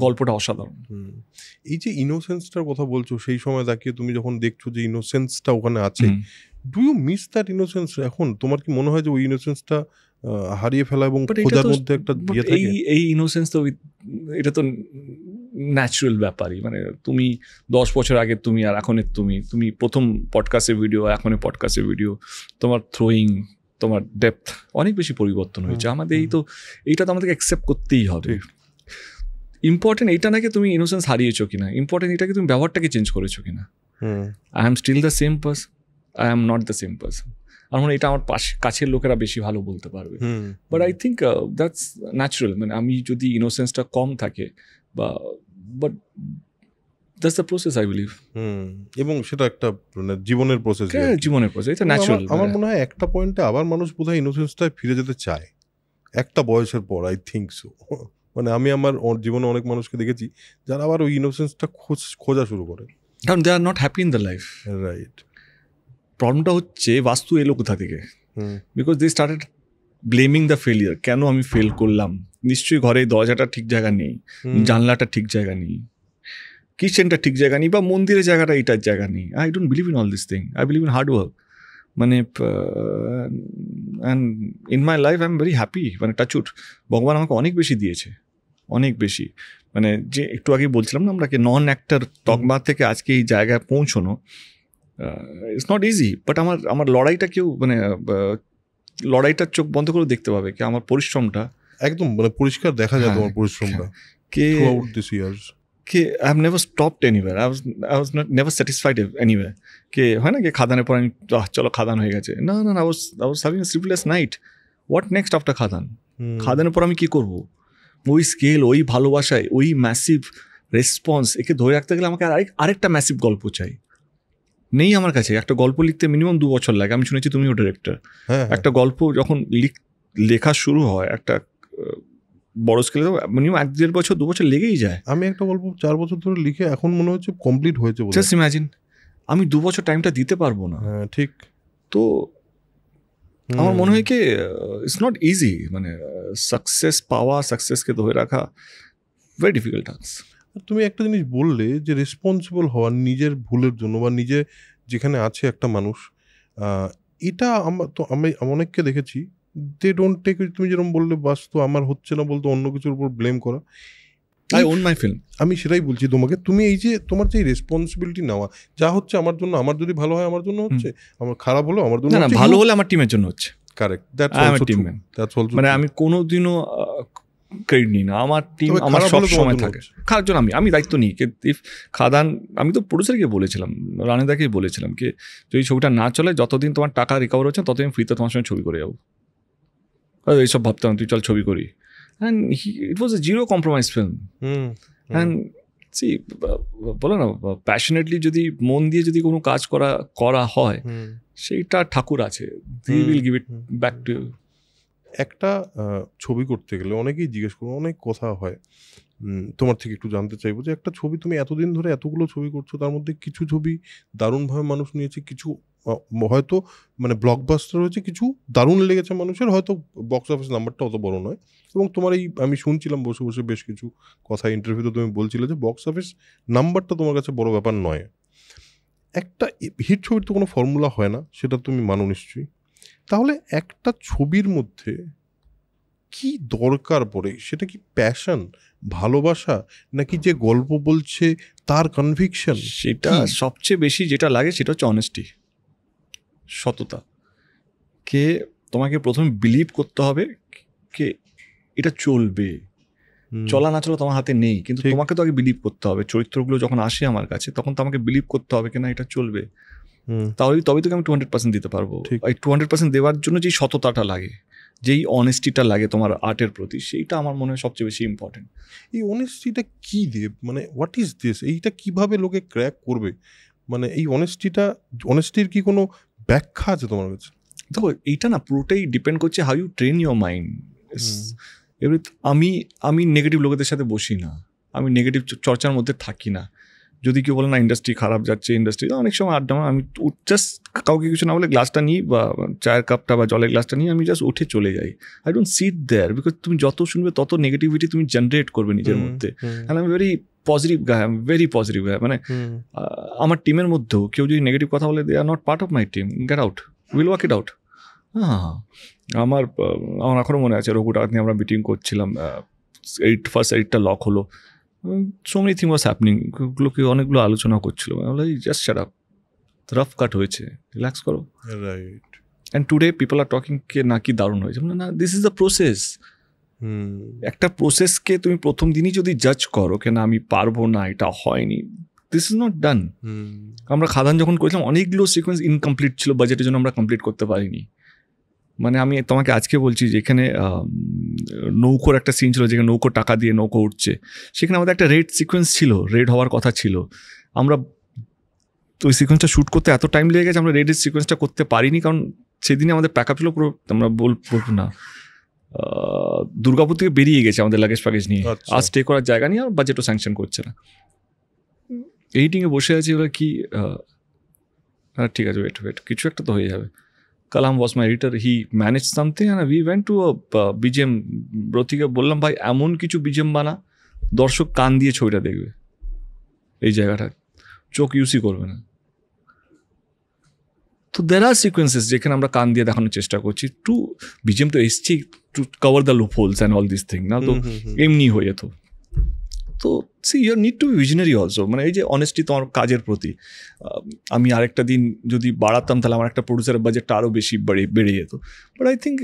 গল্পটা অসাধারণ। এই যে ইনোসেন্সটার কথা বলছো, সেই সময় তাকিয়ে তুমি যখন দেখছো যে ইনোসেন্সটা ওখানে আছে, do you miss that innocence? এখন তোমার কি মনে হয় যে ওই ইনোসেন্সটা হারিয়ে ফেলা এবং খোঁজার মধ্যে একটা ইয়ে থাকে? এই ইনোসেন্স তো এটা তো ন্যাচুরাল ব্যাপারই, মানে তুমি 10 বছর আগে তুমি আর এখনের তুমি প্রথম পডকাস্টের ভিডিও, এখনের পডকাস্টের ভিডিও, তোমার থ্রোয়িং, তোমার ডেপথ অনেক বেশি পরিবর্তন হয়েছে। আমাদের এইটা তো আমাদেরকে অ্যাকসেপ্ট করতেই হবে। ইম্পর্টেন্ট এইটা নাকি তুমি ইনোসেন্স হারিয়েছো কিনা, ইম্পর্টেন্ট এটাকে তুমি ব্যবহারটাকে চেঞ্জ করেছো কিনা। I am still the same person, I am not the same person. আমার মনে হয় এটা আমার কাছের লোকেরা বেশি ভালো বলতে পারবে। But I think that's natural, মানে আমি যদি ইনোসেন্সটা কম থাকে but that's the process I believe. এবং সেটা একটা মানে জীবনের প্রসেস, জীবনের প্রসেস, এটা ন্যাচারাল। আমার মনে হয় একটা পয়েন্টে আবার মানুষ বোধহয় ইনোসেন্সটায় ফিরে যেতে চায় একটা বয়সের পর, আই থিঙ্ক সো। মানে আমি আমার জীবনে অনেক মানুষকে দেখেছি যারা আবার ওই ইনোসেন্সটা খোঁজা শুরু করে, কারণ they are not happy in the life. Right. প্রবলেমটা হচ্ছে বাস্তু এলো কোথা থেকে? Because they started blaming the failure. কেন আমি ফেল করলাম? নিশ্চয়ই ঘরে দরজাটা ঠিক জায়গা নেই, জানলাটা ঠিক জায়গা নেই, কিচেনটা ঠিক জায়গা নেই, বা মন্দিরের জায়গাটা এইটার জায়গা নেই। I don't believe in all this thing, I believe in hard work. মানে and in my life I am very happy. মানে টাচউড, ভগবান আমাকে অনেক বেশি দিয়েছে, অনেক বেশি। মানে যে একটু আগে বলছিলাম না আমরা, নন অ্যাক্টর তকমা থেকে আজকে এই জায়গায় পৌঁছানো ইটস নট ইজি। বাট আমার লড়াইটা কেউ মানে লড়াইটার চোখ বন্ধ করে দেখতে পাবে কি আমার পরিশ্রমটা একদম মানে পরিষ্কার দেখা যায় তোমার পরিশ্রমটা throughout these years. कि I have never stopped anywhere, I was not never satisfied anywhere. कि হয় না কি খাদানের পর আমি চলো খাদান হয়ে গেছে, না না না, I was having a sleepless night. What next after খাদান? খাদানের পর আমি কি করব? ওই স্কেল, ওই ভালোবাসায়, ওই ম্যাসিভ রেসপন্স, একে ধরে রাখতে গেলে আমাকে আরেকটা ম্যাসিভ গল্প চাই। নেই আমার কাছে। একটা গল্প লিখতে মিনিমাম 2 বছর লাগে। আমি শুনেছি তুমিও ডিরেক্টর। একটা গল্প যখন লেখা শুরু হয় একটা বড় স্কেলে মিনিমাম 1-1.5 বছর 2 বছর লেগেই যায়। আমি একটা গল্প 4 বছর ধরে লিখে এখন মনে হচ্ছে কমপ্লিট হয়েছে। জাস্ট ইমাজিন, আমি 2 বছর টাইমটা দিতে পারবো না। ঠিক। তো আমার মনে হয় কি ইটস নট ইজি, মানে সাকসেস পাওয়া, সাকসেসকে ধরে রাখা ভেরি ডিফিকাল্ট টাস্ক। তুমি একটা জিনিস বললে যে রেসপন্সিবল হওয়া নিজের ভুলের জন্য, বা নিজে যেখানে আছে একটা মানুষ, এটা আমি অনেককে দেখেছি দে ডোন্ট টেক ইট। তুমি যেরকম বললে বাস তো আমার হচ্ছে না বলতে অন্য কিছুর উপর ব্লেম করা। I own my film. আমি সেটাই বলছি তোমাকে, তুমি এই যে তোমার যে রেসপন্সিবিলিটি নেওয়া, যা হচ্ছে আমার জন্য, আমার যদি ভালো হয় আমার জন্য হচ্ছে, আমার খারাপ হলো আমার জন্য, না ভালো হলে আমার টিমের জন্য হচ্ছে। Correct, that's also true. মানে আমি কোনোদিনও ক্রেডিট নিই না, আমার টিম আমার সব সময় থাকে। খারাপ জন্য আমি দায়িত্ব নিই। ইফ খাদান, আমি তো প্রডিউসারকে বলেছিলাম, রানেদাকেই বলেছিলাম কি যদি ছবিটা না চলে, যতদিন তোমার টাকা রিকভার হচ্ছে ততদিন ফ্রিতে তোমার সঙ্গে ছবি করে যাবো। এইসব ভাবতাম তুই চল ছবি করি। And it was a zero compromise film. And see বলো না, প্যাশনেটলি যদি মন দিয়ে যদি কোনো কাজ করা হয়, সেইটা ঠাকুর আছে, he will give it back to you. একটা ছবি করতে গেলে অনেকেই জিজ্ঞেস করো, অনেক কথা হয়, তোমার থেকে একটু জানতে চাইবো যে একটা ছবি তুমি এতদিন ধরে এতগুলো ছবি করছো, তার মধ্যে কিছু ছবি দারুণভাবে মানুষ নিয়েছে, কিছু হয়তো মানে ব্লকবাস্টার হয়েছে, কিছু দারুণ লেগেছে মানুষের, হয়তো বক্স অফিস নাম্বারটা অত বড় নয়। এবং তোমার এই আমি শুনছিলাম বসে বসে বেশ কিছু কথা ইন্টারভিউতে তুমি বলছিলে যে বক্স অফিস নাম্বারটা তোমার কাছে বড় ব্যাপার নয়। একটা হিট ছবির তো কোনো ফর্মুলা হয় না, সেটা তুমি মানো নিশ্চয়ই। তাহলে একটা ছবির মধ্যে কি দরকার পড়ে? সেটা কি প্যাশন, ভালোবাসা, নাকি যে গল্প বলছে তার কনভিকশন? সেটা সবচেয়ে বেশি যেটা লাগে সেটা হচ্ছে অনেস্টি, সততা। কে তোমাকে প্রথমে বিলিভ করতে হবে কে এটা চলবে, চলা না চলা তোমার হাতে নেই, কিন্তু তোমাকে তো আগে বিলিভ করতে হবে। চরিত্রগুলো যখন আসে আমার কাছে তখন তো আমাকে বিলিভ করতে হবে কিনা এটা চলবে, তাহলে তবেই তোকে আমি 200% দিতে পারবো। এই 200% দেওয়ার জন্য যেই সততাটা লাগে, যেই অনেস্টিটা লাগে তোমার আর্টের প্রতি, সেইটা আমার মনে হয় সবচেয়ে বেশি ইম্পর্টেন্ট। এই অনেস্টিটা কী দেব, মানে হোয়াট ইজ দিস? এইটা কিভাবে লোকে ক্র্যাক করবে? মানে এই অনেস্টির কি কোনো ব্যাখ্যা আছে তোমার কাছে? দেখো এইটা না পুরোটাই ডিপেন্ড করছে how you train your mind. আমি নেগেটিভ লোকেদের সাথে বসি না, আমি নেগেটিভ চর্চার মধ্যে থাকি না। যদি কেউ বলে না ইন্ডাস্ট্রি খারাপ যাচ্ছে, ইন্ডাস্ট্রি, অনেক সময় আড্ডা, আমি জাস্ট কাউকে কিছু না বলে গ্লাসটা নিই বা চায়ের কাপটা বা জলের গ্লাসটা নিয়ে আমি জাস্ট উঠে চলে যাই। I don't sit there, because তুমি যত শুনবে তত নেগেটিভিটি তুমি জেনারেট করবে নিজের মধ্যে। অ্যান্ড আমি very positive guy, I am very positive guy. মানে আমার টিমের মধ্যেও কেউ যদি নেগেটিভ কথা বলে, they are not part of my team, get out, will work it out. আমার এখনও মনে আছে রঘু ডাকাত নিয়ে আমরা মিটিং করছিলাম, ফার্স্ট এডিটটা লক হলো, so many things was happening, ওগুলোকে অনেকগুলো আলোচনা করছিল। Just shut up, rough cut হয়েছে, রিল্যাক্স করো। Right. And today people are talking কে না কি দারুণ হয়েছে, না দিস ইজ দ্য প্রসেস। একটা প্রসেসকে তুমি প্রথম দিনই যদি জাজ করো কে না আমি পারবো না, এটা হয়নি, দিস ইজ নট ডান। আমরা খাদান যখন করেছিলাম অনেকগুলো সিকোয়েন্স ইনকমপ্লিট ছিল, বাজেটের জন্য আমরা কমপ্লিট করতে পারিনি। মানে আমি তোমাকে আজকে বলছি যেখানে নৌকোর একটা সিন ছিল, যেখানে নৌকো টাকা দিয়ে নৌকো উঠছে, সেখানে আমাদের একটা রেড সিকোয়েন্স ছিল, রেড হওয়ার কথা ছিল। আমরা ওই সিকোয়েন্সটা শ্যুট করতে এত টাইম লেগে গেছে, আমরা রেডের সিকোয়েন্সটা করতে পারিনি, কারণ সেদিনে আমাদের প্যাক আপ ছিল পুরো, আমরা বলবো না, দুর্গাপুর থেকে বেরিয়ে গেছে আমাদের লাগেজ প্যাকেজ নিয়ে, আর স্টে করার জায়গা নিয়ে, আর বাজেটও স্যাংশন করছে না। এইটিংয়ে বসে আছি, ওরা কি ঠিক আছে, ওয়েট কিছু একটা তো হয়ে যাবে। Kalam was my editor, he manage something, and we went to BGM. ব্রতিকে বললাম, ভাই এমন কিছু বিজিএম বানা দর্শক কান দিয়ে ছবিটা দেখবে, এই জায়গাটা চোখ ইউসি করবে না। তো দের আর সিকোয়েন্সেস যেখানে আমরা কান দিয়ে দেখানোর চেষ্টা করছি, টু বিজিএম তো এসছি to cover the loop holes and all this thing, না তো এমনি হয়ে যেত। তো see you need to be visionary also, মানে এই যে অনেস্টি তোমার কাজের প্রতি। আমি আরেকটা দিন যদি বাড়াতাম তাহলে আমার একটা প্রডিউসারের বাজেটটা আরও বেশি বেড়ে যেত। বাট আই থিঙ্ক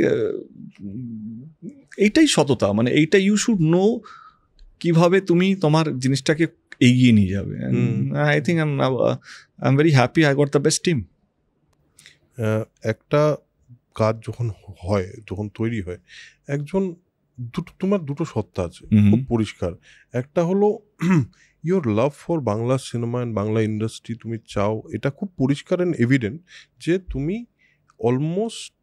এইটাই সততা, মানে এইটা ইউ শুড নো কীভাবে তুমি তোমার জিনিসটাকে এগিয়ে নিয়ে যাবে। I think I am very happy I got the best team. একটা কাজ যখন হয়, যখন তৈরি হয়, তোমার দুটো সত্তা আছে খুব পরিষ্কার। একটা হলো your love for Bangla cinema and Bangla industry, তুমি চাও, এটা খুব পরিষ্কার অ্যান্ড এভিডেন্ট যে তুমি অলমোস্ট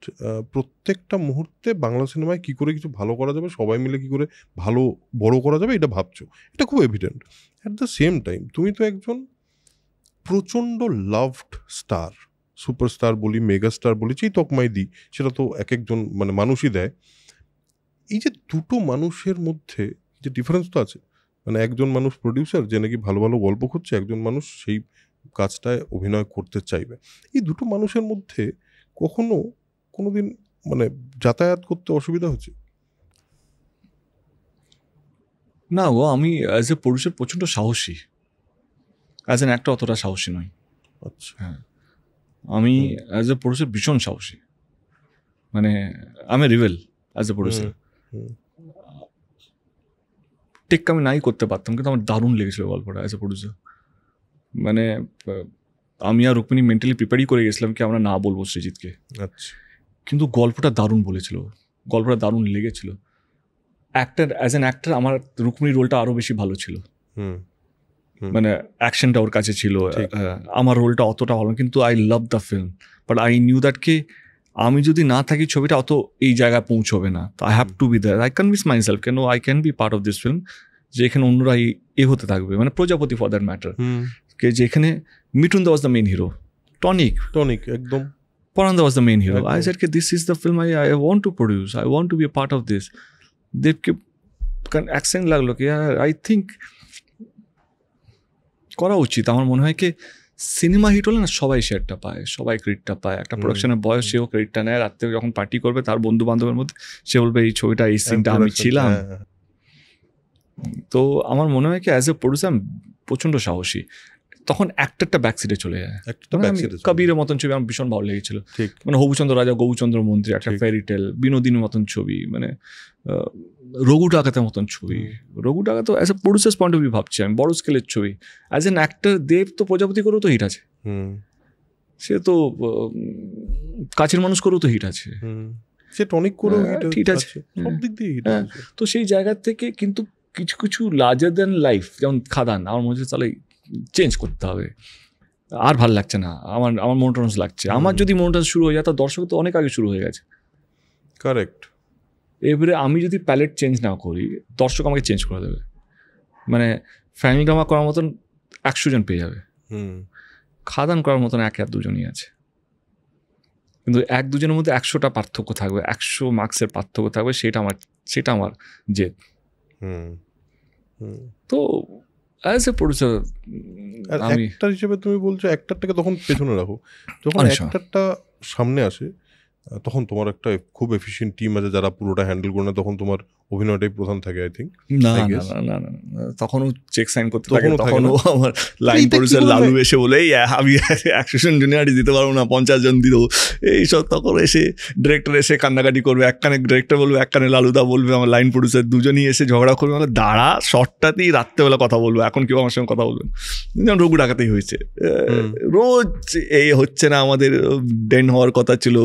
প্রত্যেকটা মুহূর্তে বাংলা সিনেমায় কী করে কিছু ভালো করা যাবে, সবাই মিলে কী করে ভালো বড় করা যাবে, এটা ভাবছো, এটা খুব evident. At the same time তুমি তো একজন প্রচণ্ড লাভড স্টার, সুপারস্টার বলি, মেগাস্টার বলি, যেই তকমাই দিই, সেটা তো এক একজন মানে মানুষই দেয়। এই যে দুটো মানুষের মধ্যে যে ডিফারেন্স তো আছে, মানে একজন মানুষ প্রডিউসার যে নাকি ভালো ভালো গল্প খুঁজছে, একজন মানুষ সেই কাজটায় অভিনয় করতে চাইবে। এই দুটো মানুষের মধ্যে কোনোদিন মানে যাতায়াত করতে অসুবিধা হচ্ছে? না গো, আমি অ্যাজ এ প্রডিউসার প্রচণ্ড সাহসী, অ্যাজ এন অ্যাক্টর অতটা সাহসী নয়। আচ্ছা। হ্যাঁ, আমি অ্যাজ এ প্রডিউসার ভীষণ সাহসী, মানে আমি রিভেল অ্যাজ এ প্রডিউসার। টেক আমি নাই করতে পারতাম, কিন্তু আমার দারুণ লেগেছিল গল্পটা অ্যাজ এ প্রডিউসার। মানে আমি আর রুক্মিণী মেন্টালি প্রিপেয়ারই করে গেছিলাম কি আমরা না বলবো সৃজিতকে। আচ্ছা। কিন্তু গল্পটা দারুণ বলেছিল, গল্পটা দারুণ লেগেছিল। অ্যাক্টার অ্যাজ অ্যান অ্যাক্টার আমার রুক্মিণীর রোলটা আরও বেশি ভালো ছিল, মানে অ্যাকশনটা ওর কাছে ছিল, আমার রোলটা অতটা ভালো, কিন্তু I love the film. But I knew that কে আমি যদি না থাকি ছবিটা অত এই জায়গায় পৌঁছবে না। তো I have to be there, I convince myself কেন I can be part of this film, যেখানে অন্যরা এ হতে থাকবে, মানে প্রজাপতি ফর দ্যাট ম্যাটার, কে যেখানে Mithun da was the main hero, Tonic একদম Paran was the main hero. I said, this is the film I want to produce. I want to be a part of this. Devke accent লাগলো কি, I think করা উচিত। আমার মনে হয় কি সিনেমা হিট হলে না সবাই শেয়ারটা পায়, সবাই ক্রেডিটটা পায়। একটা প্রোডাকশনের বয়স, সেও ক্রেডিটটা নেয়। রাত্রে যখন পার্টি করবে তার বন্ধু বান্ধবের মধ্যে সে বলবে এই ছবিটা, এই সিনটা আমি ছিলাম। তো আমার মনে হয় কি অ্যাজ এ প্রডিউসার প্রচণ্ড সাহসী। তখন অ্যাক্টরটা ব্যাকসাইডে চলে যায়। কবিরের মতন ছবি আমার ভীষণ ভালো লেগেছিল, মানে হবুচন্দ্র রাজা, গৌচন্দ্র মন্ত্রী, একটা ফেয়ারি টেল, বিনোদিনীর মতন ছবি, মানে রঘু ডাকাতের মতন ছবি। রঘু ডাকাত তো as a producers point of view ভাবছি আমি, বড় স্কেলের ছবি। অ্যাজ এন অ্যাক্টর দেব তো প্রজাপতি করেও তো হিট আছে, সে তো কাছের মানুষ করেও তো হিট আছে, সে টনিক করেও হিট আছে, সব দিক দিয়ে হিট আছে। তো সেই জায়গা থেকে কিন্তু কিছু কিছু লার্জার দ্যান লাইফ, যেমন খাদান, আমার মনে হচ্ছে তাহলে চেঞ্জ করতে হবে, আর ভাল লাগছে না, আমার মোনোটোনাস লাগছে। আমার যদি মোনোটোনাস শুরু হয়ে যায় তো দর্শক তো অনেক আগে শুরু হয়ে গেছে। কারেক্ট। এবারে আমি যদি প্যালেট চেঞ্জ না করি, দর্শক আমাকে চেঞ্জ করে দেবে। মানে ফ্যামিলি ড্রামা করার মতন 100 জন পেয়ে যাবে, খাদান করার মতন 1-2জনই আছে। কিন্তু 1-2 জনের মধ্যে 100টা পার্থক্য থাকবে, 100 মার্কসের পার্থক্য থাকবে, সেটা আমার জেদ। তো অ্যাজ এ প্রডিউসার আমি অ্যাক্টর হিসেবে তুমি বলছো অ্যাক্টরটাকে তখন পেছনে রাখো, যখন অ্যাক্টরটা সামনে আসে তখন তোমার একটা খুব এফিশিয়েন্ট টিম আছে যারা পুরোটা হ্যান্ডেল করে না, তখন তোমার অভিনয়টাই প্রধান থাকে আই থিঙ্ক। না, তখনও চেক সাইন করতে থাকে, তখনও আমার লাইন প্রডিউসার লালু এসে বলে আমি 100 জন জুনিয়র দিতে পারবো না, 50 জন দিয়ে দেবো এইসব। তখন এসে ডিরেক্টর এসে কান্নাকাটি করবে, এক কানে ডিরেক্টর বলবে, এক কানে লালুদা বলবে, আমার লাইন প্রডিউসার দুজনই এসে ঝগড়া করবে, মানে দাঁড়া শর্টটাতেই রাত্রেবেলা কথা বলবো, এখন কেউ আমার সঙ্গে কথা বলবেন। যেমন রঘু ডাকাতেই হয়েছে, রোজ এই হচ্ছে না, আমাদের ডেন হওয়ার কথা ছিল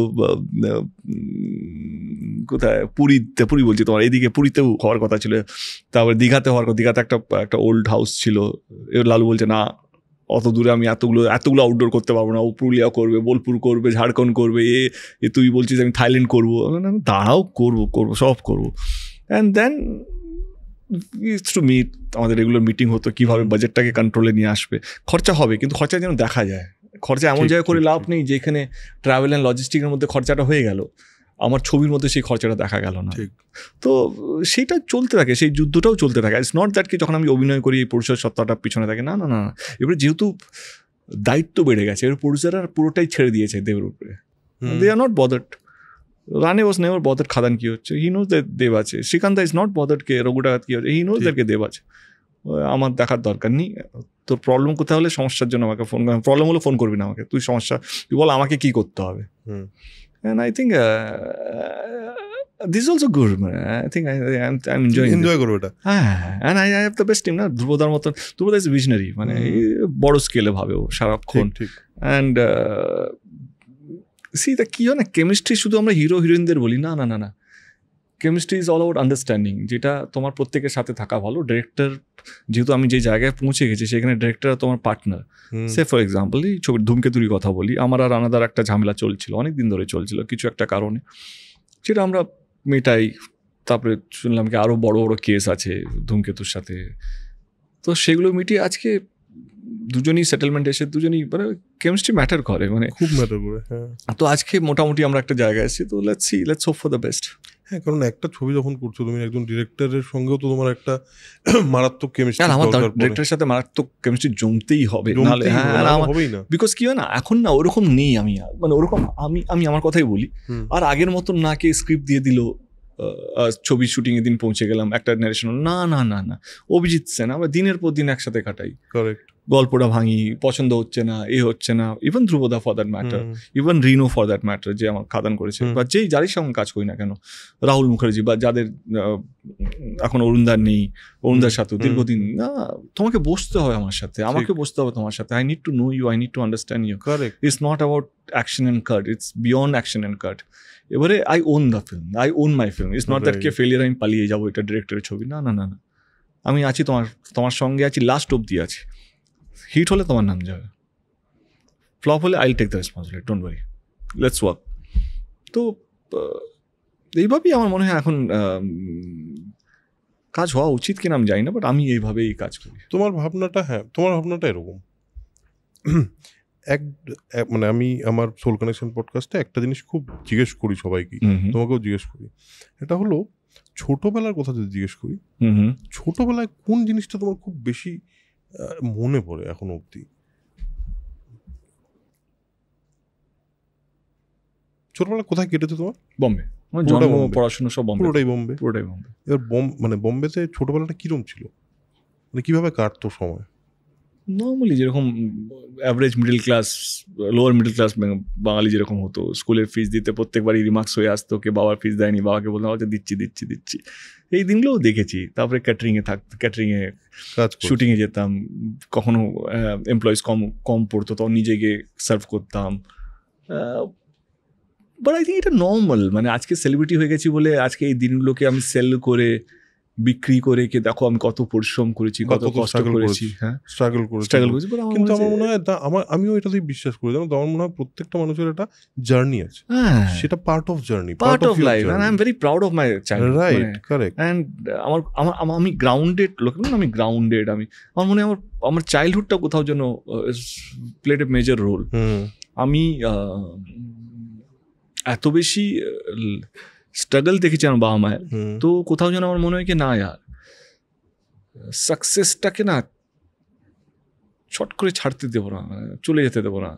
কোথায়, পুরী বলছি তোমার, এইদিকে পুরীতেও হওয়ার কথা ছিল, তারপরে দীঘাতে হওয়ার কথা, দীঘাতে একটা ওল্ড হাউস ছিল, লালু বলছে না অত দূরে আমি এতগুলো আউটডোর করতে পারবো না, ও পুরুলিয়া করবে, বোলপুর করবে, ঝাড়খণ্ড করবে, এ তুই বলছিস আমি থাইল্যান্ড করবো, দাঁড়াও করবো সব করবো। অ্যান্ড দেন টু মিট, আমাদের রেগুলার মিটিং হতো কীভাবে বাজেটটাকে কন্ট্রোলে নিয়ে আসবে। খরচা হবে কিন্তু খরচা যেন দেখা যায়, খরচা এমন জায়গায় করে লাভ নেই যেখানে ট্রাভেল অ্যান্ড লজিস্টিকের মধ্যে খরচাটা হয়ে গেল, আমার ছবির মধ্যে সেই খরচাটা দেখা গেল না। তো সেইটা চলতে থাকে, সেই যুদ্ধটাও চলতে থাকে। ইটস নট দ্যাট কি যখন আমি অভিনয় করি এই প্রডিউসার সত্তাটা পিছনে থাকে, না না না। এবারে যেহেতু দায়িত্ব বেড়ে গেছে, এবার প্রডিউসাররা পুরোটাই ছেড়ে দিয়েছে দেবের উপরে। দে আর নট বদার্ড। রানে ওয়াজ নেভার বদার্ড খাদান কি হচ্ছে, হি নোজ দ্যাট দেব আছে। শ্রীকান্ত ইজ নট বদার্ড কে রঘু ডাকাত কি হচ্ছে, হি নোজ দ্যাট কে দেব আছে। আমার দেখার দরকার নেই। তোর প্রবলেম কোথায় হলে সমস্যার জন্য আমাকে ফোন, প্রবলেম হলে ফোন করবি না আমাকে, তুই সমস্যা তুই বল আমাকে কি করতে হবে। And I think this is also good, man. I think I'm enjoying it. Enjoy করো এটা। And I have the best team না, ধ্রুবদার মতন। ধ্রুবদা ইজ ভিশনারি, মানে বড় স্কেলে ভাবে ও সারাক্ষণ। অ্যান্ড সি দ্য কি হয় না, কেমিস্ট্রি শুধু আমরা হিরো হিরোইনদের বলি, না না না না, chemistry is all out understanding, যেটা তোমার প্রত্যেকের সাথে থাকা ভালো। ডিরেক্টর যেহেতু আমি যে জায়গায় পৌঁছে গেছি সেখানে ডিরেক্টর তোমার পার্টনার। সে ফর এক্সাম্পল এই ছবির ধূমকেতুরই কথা বলি, আমার আর আনাদার একটা ঝামেলা চলছিল, অনেক দিন ধরে চলছিল কিছু একটা কারণে, সেটা আমরা মেটাই। তারপরে শুনলাম কি আরও বড় বড় কেস আছে ধূমকেতুর সাথে, তো সেগুলো মিটিয়ে আজকে দুজনই সেটেলমেন্ট এসে দুজনই মানে কেমিস্ট্রি ম্যাটার করে, মানে খুব ম্যাটার করে। হ্যাঁ, তো আজকে মোটামুটি আমরা একটা জায়গায় আছি, তো let's hope for the best. হ্যাঁ, কারণ একটা ছবি যখন করছো তুমি একজন ডিরেক্টরের সঙ্গেও তো তোমার একটা মারাত্মক কেমিস্ট্রি, আমার ডিরেক্টরের সাথে মারাত্মক কেমিস্ট্রি জমতেই হবে, নাহলে হবেই না। বিকজ কি হয় না, এখন না ওরকম নেই, আমি মানে ওরকম আমি আমার কথাই বলি, আর আগের মতন না কে স্ক্রিপ্ট দিয়ে দিল, ছবি শুটিং এর দিন পৌঁছে গেলাম, একটা ন্যারেশন, না না না না, অভিজিৎ সেন আমরা দিনের পর দিন একসাথে কাটাই, কারেক্ট, গল্পটা ভাঙি, পছন্দ হচ্ছে না, হচ্ছে না। ইভেন ধ্রুবদা for that matter, even Rino for that matter, যে আমার খাদান করেছে, বা যারই সঙ্গে কাজ করি না কেন, রাহুল মুখার্জি বা যাদের এখন অরুণদার নেই, অরুণদার সাথে দীর্ঘদিন, না তোমাকে বসতে হবে আমার সাথে, আমাকে বসতে হবে তোমার সাথে। I need to know you, I need to understand you. It's not about action and cut, it's beyond action and cut. এবারে I own the film, I own my film. It's not that কে ফেলিয়ার আমি পালিয়ে যাবো এটা ডিরেক্টরের ছবি, না না না না, আমি আছি তোমার সঙ্গে আছি, লাস্ট অব্দি আছি। হিট হলে তোমার নাম যাবে, ফ্লপ হলে I'll take the responsibility, don't worry, let's work. তো এইভাবেই আমার মনে হয় এখন কাজ হওয়া উচিত কিনা আমি জানি না, বাট আমি এইভাবেই কাজ করি। তোমার ভাবনাটা, হ্যাঁ তোমার ভাবনাটা এরকম। মানে আমি আমার সোল কানেকশন পডকাস্টে একটা জিনিস খুব জিজ্ঞেস করি সবাইকে, তোমাকেও জিজ্ঞেস করি, এটা হলো ছোটবেলার কথা যদি জিজ্ঞেস করি, ছোটবেলায় কোন জিনিসটা তোমার খুব বেশি মনে পড়ে এখনো অব্দি? ছোটবেলায় কোথায় কেটেছে তোমার? বম্বে, জন্ম পড়াশোনা সব বম্বে, পুরোটাই বম্বে। এবার মানে বম্বেতে ছোটবেলাটা কিরম ছিল, মানে কিভাবে কাটতো সময়? নর্মালি যেরকম average middle class, lower middle class Bangali যেরকম হতো, স্কুলের ফিস দিতে প্রত্যেকবারই রিমার্কস হয়ে আসতো কে বাবার ফিস দেয়নি, বাবাকে বললাম আচ্ছা দিচ্ছি। এই দিনগুলোও দেখেছি। তারপরে ক্যাটারিংয়ে শুটিংয়ে যেতাম, কখনো এমপ্লয়িজ কম পড়তো, তখন নিজে গিয়ে সার্ভ করতাম। বাট আই থিঙ্ক এটা নর্মাল, মানে আজকে সেলিব্রিটি হয়ে গেছি বলে আজকে এই দিনগুলোকে আমি সেল করে বিক্রি করে কে দেখো আমি কত পরিশ্রম করেছি, কত কষ্ট করেছি, হ্যাঁ স্ট্রাগল করেছি। কিন্তু আমার মনে হয় আমিও এটাতেই বিশ্বাস করি, যেমন আমার মনে হয় প্রত্যেকটা মানুষের একটা জার্নি আছে, সেটা part of journey, part of life, and I am very proud of my child, right, correct. And আমি গ্রাউন্ডেড লোক, আমি গ্রাউন্ডেড, আমার মনে হয় আমার চাইল্ডহুডটা কোথাও যেন প্লেড এ মেজর রোল। আমি এত বেশি স্ট্রাগল দেখেছি আমার বাবা মায়ের, তো কোথাও যেন আমার মনে হয় কি না ইয়ার সাকসেসটাকে না ছট করে ছাড়তে দেবো না, চলে যেতে দেবো না।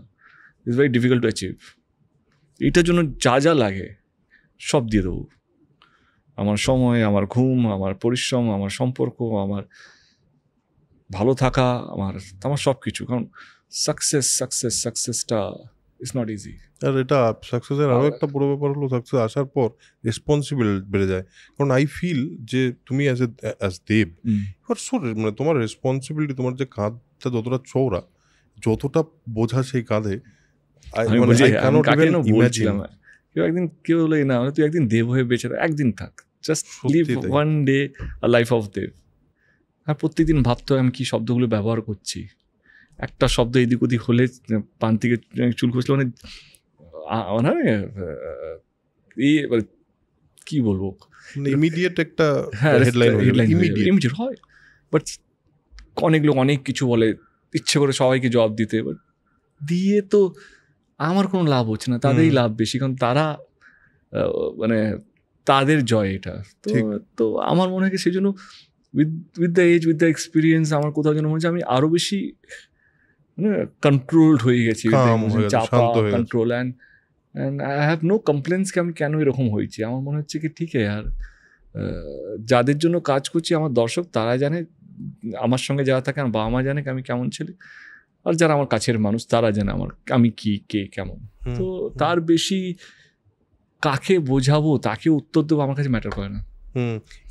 It's very difficult to achieve. এটার জন্য যা লাগে সব দিয়ে দেবো, আমার সময়, আমার ঘুম, আমার পরিশ্রম, আমার সম্পর্ক, আমার ভালো থাকা, আমার সব কিছু। কারণ সাকসেসটা ইটস নট ইজি। আর এটা সাকসেসের আরও একটা বড় ব্যাপার হলো, সাকসেস আসার পর রেসপন্সিবল বেড়ে যায়। কারণ আই ফিল যে তুমি অ্যাজ দেব এবার মানে তোমার রেসপন্সিবিলিটি, তোমার যে কাঁধটা যতটা চওড়া, যতটা বোঝা সেই কাঁধে, কেউ একদিন কেউ বলে না তুই একদিন দেব হয়ে বেঁচে একদিন থাক, just live one day a life of Dev. আর প্রত্যেকদিন ভাবতে হয় আমি কি শব্দগুলো ব্যবহার করছি, একটা শব্দ এদিক ওদিক হলে পান থেকে চুল খসলে মানে কি বলবো, ইমিডিয়েট একটা হেডলাইন ইমিডিয়েট হয়। বাট অনেক লোক অনেক কিছু বলে ইচ্ছে করে সবাইকে জবাব দিতে, বাট দিয়ে তো আমার কোনো লাভ হচ্ছে না, তাদেরই লাভ বেশি, কারণ তারা মানে তাদের জয় এটা। তো আমার মনে হয় সেই জন্য with the age, with the experience আমার কোথাও যেন মনে হচ্ছে আমি আরো বেশি কন্ট্রোলড হয়ে গেছি, চাপা control. And I have no complaints কি আমি কেন এরকম হয়েছি। আমার মনে হচ্ছে কি ঠিক আর যাদের জন্য কাজ করছি আমার দর্শক তারা জানে, আমার সঙ্গে যারা থাকে আমার বাবা মা জানে আমি কেমন ছেলে, আর যারা আমার কাছের মানুষ তারা জানে আমি কি কে কেমন। তো তার বেশি কাকে বোঝাবো তাকে উত্তর দেবো আমার কাছে ম্যাটার করে না।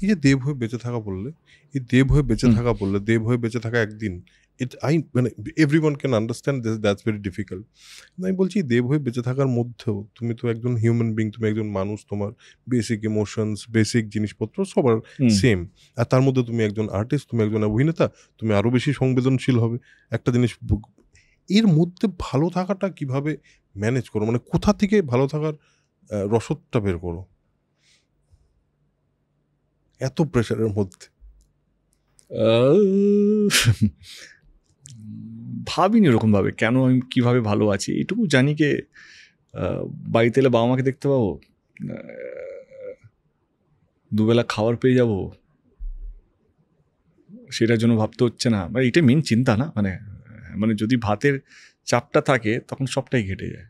এই যে দেব হয়ে বেঁচে থাকা বললে, এই দেব হয়ে বেঁচে থাকা বললে, দেব হয়ে বেঁচে থাকা একদিন মানে everyone can understand that's very difficult. আমি বলছি দেব হয়ে বেঁচে থাকার মধ্যেও তুমি তো একজন হিউম্যান বিং, তুমি একজন মানুষ, তোমার বেসিক ইমোশনস, বেসিক জিনিসপত্র সবার সেম। আর তার মধ্যে তুমি একজন আর্টিস্ট, তুমি একজন অভিনেতা, তুমি আরও বেশি সংবেদনশীল হবে একটা জিনিস। এর মধ্যে ভালো থাকাটা কিভাবে ম্যানেজ করো, মানে কোথা থেকে ভালো থাকার রসদটা বের করো এত প্রেশারের মধ্যে? ভাবিনি ওরকমভাবে কেন আমি কীভাবে ভালো আছি। এইটুকু জানি কে বাড়িতে এলে বাবা মাকে দেখতে পাবো, দুবেলা খাবার পেয়ে যাব, সেটার জন্য ভাবতে হচ্ছে না। মানে এটাই মেন চিন্তা না, মানে যদি ভাতের চাপটা থাকে তখন সবটাই ঘেটে যায়।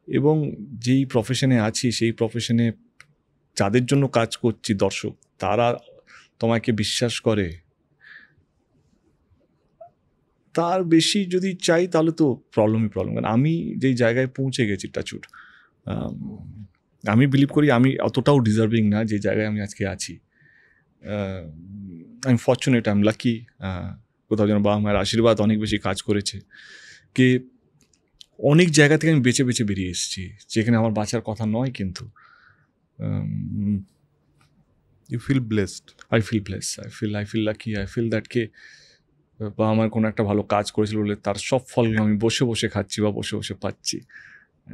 এবং যেই প্রফেশনে আছি সেই প্রফেশনে যাদের জন্য কাজ করছি দর্শক, তারা তোমাকে বিশ্বাস করে, তার বেশি যদি চাই তাহলে তো প্রবলেমই প্রবলেম। কারণ আমি যেই জায়গায় পৌঁছে গেছি টাচুট, আমি বিলিভ করি আমি অতটাও ডিজার্ভিং না যে জায়গায় আমি আজকে আছি। I am fortunate, I am lucky. কোথাও যেন বাবা মায়ের আশীর্বাদ অনেক বেশি কাজ করেছে, কে অনেক জায়গা থেকে আমি বেছে বেছে বেরিয়ে এসেছি যেখানে আমার বাঁচার কথা নয়, কিন্তু you feel blessed. I feel lucky. I feel that কে বা আমার কোনো একটা ভালো কাজ করেছিল বলে তার সব ফলগুলো আমি বসে বসে খাচ্ছি বা বসে বসে পাচ্ছি।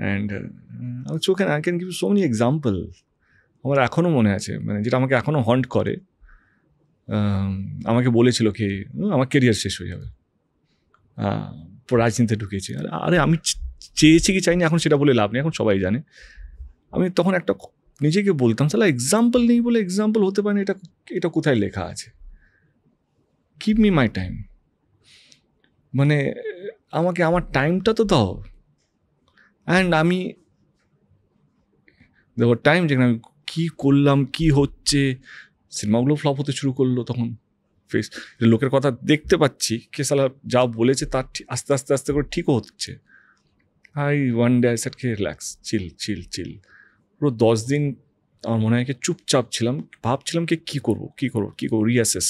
অ্যান্ড আমার চোখে I can give so many example. আমার এখনও মনে আছে, মানে যেটা আমাকে এখনও হন্ট করে। আমাকে বলেছিল কি আমার কেরিয়ার শেষ হয়ে যাবে, রাজনীতিতে ঢুকেছি। আরে আমি চেয়েছি কি চাইনি এখন সেটা বলে লাভ নেই, এখন সবাই জানে। আমি তখন একটা নিজেকে বলতাম সালা এক্সাম্পল নেই বলে এক্সাম্পল হতে পারে না, এটা কোথায় লেখা আছে? গিভ মি মাই টাইম, মানে আমাকে আমার টাইমটা তো দাও। অ্যান্ড আমি দেওয়ার টাইম যেখানে আমি কী করলাম, কী হচ্ছে, সিনেমাগুলো ফ্লপ হতে শুরু করলো। তখন লোকের কথা দেখতে পাচ্ছি কে সালা যা বলেছে তার আস্তে আস্তে আস্তে করে ঠিকও হচ্ছে। ওয়ান ডে আই সেড কে রিল্যাক্স, চিল। পুরো 10 দিন আমার মনে হয় কি চুপচাপ ছিলাম, ভাবছিলাম কি কী করবো, reassess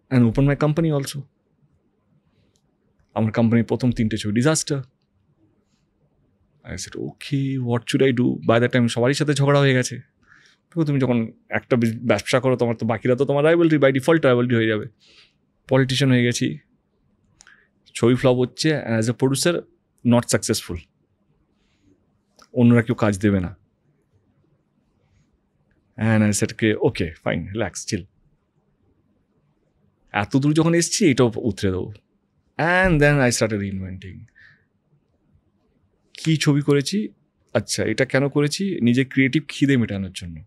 and open my company also. আমার কোম্পানির প্রথম 3টে ছবি disaster. I said okay what should I do. By the time সবারই সাথে ঝগড়া হয়ে গেছে। তুমি যখন একটা ব্যবসা করো তোমার তো বাকিরা তো তোমার রাইভালরি, বাই ডিফল্ট রাইভালরি হয়ে যাবে। পলিটিশিয়ান হয়ে গেছি, ছবি ফ্লপ হচ্ছে, as a producer not successful, অন্যরা কেউ কাজ দেবে না। And I said okay fine relax chill, এত দূর যখন এসছি এটাও উতরে দেবো। And then I started inventing. কী ছবি করেছি, আচ্ছা এটা কেন করেছি, নিজের ক্রিয়েটিভ খিদে মেটানোর জন্য।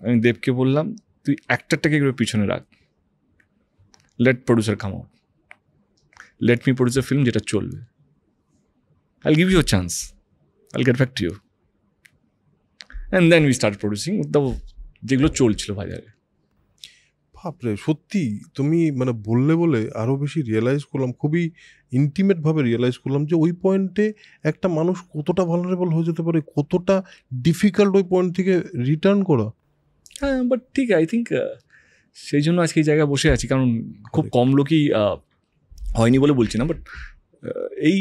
আমি দেবকে বললাম তুই অ্যাক্টারটাকে একটু পিছনে রাখ, let producer come out, let me produce a film যেটা চলবে, I'll give you a chance, I'll get back to you. And then we start producing যেগুলো চলছিল বাজারে। বাপরে, সত্যি তুমি মানে বলে আরো বেশি রিয়েলাইজ করলাম, খুবই ইন্টিমেট ভাবে রিয়েলাইজ করলাম যে ওই পয়েন্টে একটা মানুষ কতটা ভালনারেবল হয়ে যেতে পারে, কতটা ডিফিকাল্ট ওই পয়েন্ট থেকে রিটার্ন করা। হ্যাঁ, বাট ঠিক আই থিঙ্ক সেই জন্য আজকে এই জায়গায় বসে আছি, কারণ খুব কম লোকই হয়নি বলে বলছি না, বাট এই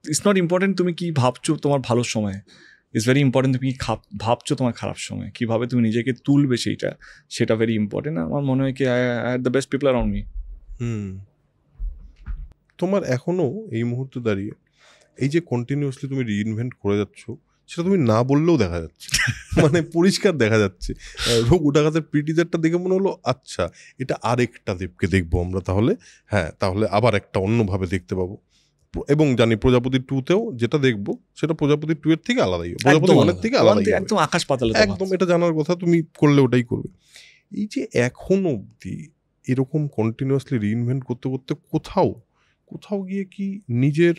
ইটস নট ইম্পর্টেন্ট তুমি কি ভাবছো তোমার ভালো সময়, ইটস ভেরি ইম্পর্টেন্ট তুমি কি ভাবছো তোমার খারাপ সময়, কীভাবে তুমি নিজেকে তুলবে সেটা ভেরি ইম্পর্টেন্ট। আমার মনে হয় কি I had the best people around me. তোমার এখনো এই মুহূর্তে দাঁড়িয়ে এই যে কন্টিনিউয়াসলি তুমি রিইনভেন্ট করে যাচ্ছ, সেটা তুমি না বললেও দেখা যাচ্ছে, মানে পরিষ্কার দেখা যাচ্ছে। রঘু ডাকাতের প্রিটিজারটা দেখে মনে হলো আচ্ছা এটা আরেকটা দেবকে দেখবো আমরা, তাহলে হ্যাঁ তাহলে আবার একটা অন্যভাবে দেখতে পাবো। এবং জানি প্রজাপতি 2-তেও যেটা দেখবো সেটা প্রজাপতি 2 এর থেকে আলাদাই, প্রজাপতি 1 এর থেকে আলাদাই, একদম আকাশ পাতাল, একদম এটা জানার কথা, তুমি করলে ওটাই করবে। এই যে এখন অবধি এরকম কন্টিনিউয়াসলি রিইনভেন্ট করতে করতে কোথাও গিয়ে কি নিজের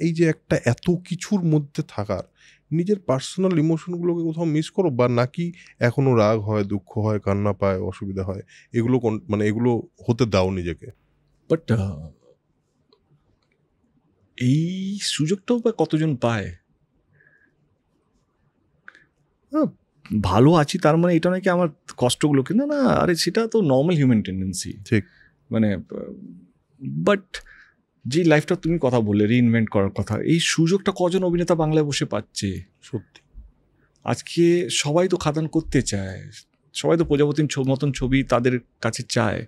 এই যে একটা এত কিছুর মধ্যে থাকার নিজের পার্সোনাল ইমোশনগুলোকে কোথাও মিস করো, বা নাকি এখনো রাগ হয়, দুঃখ হয়, কান্না পায়, অসুবিধা হয়, এগুলো মানে এগুলো হতে দাও নিজেকে? বাট এই সুযোগটাও বা কতজন পায়? ভালো আছি তার মানে এটা নাকি আমার কষ্টগুলোকে, না আরে সেটা তো নর্মাল হিউম্যান টেন্ডেন্সি, ঠিক, মানে বাট যে লাইফটা তুমি কথা বললে রিইনভেন্ট করার কথা, এই সুযোগটা কজন অভিনেতা বাংলায় বসে পাচ্ছে? সত্যি আজকে সবাই তো খাদান করতে চায়, সবাই তো প্রজাপতির মতন ছবি তাদের কাছে চায়।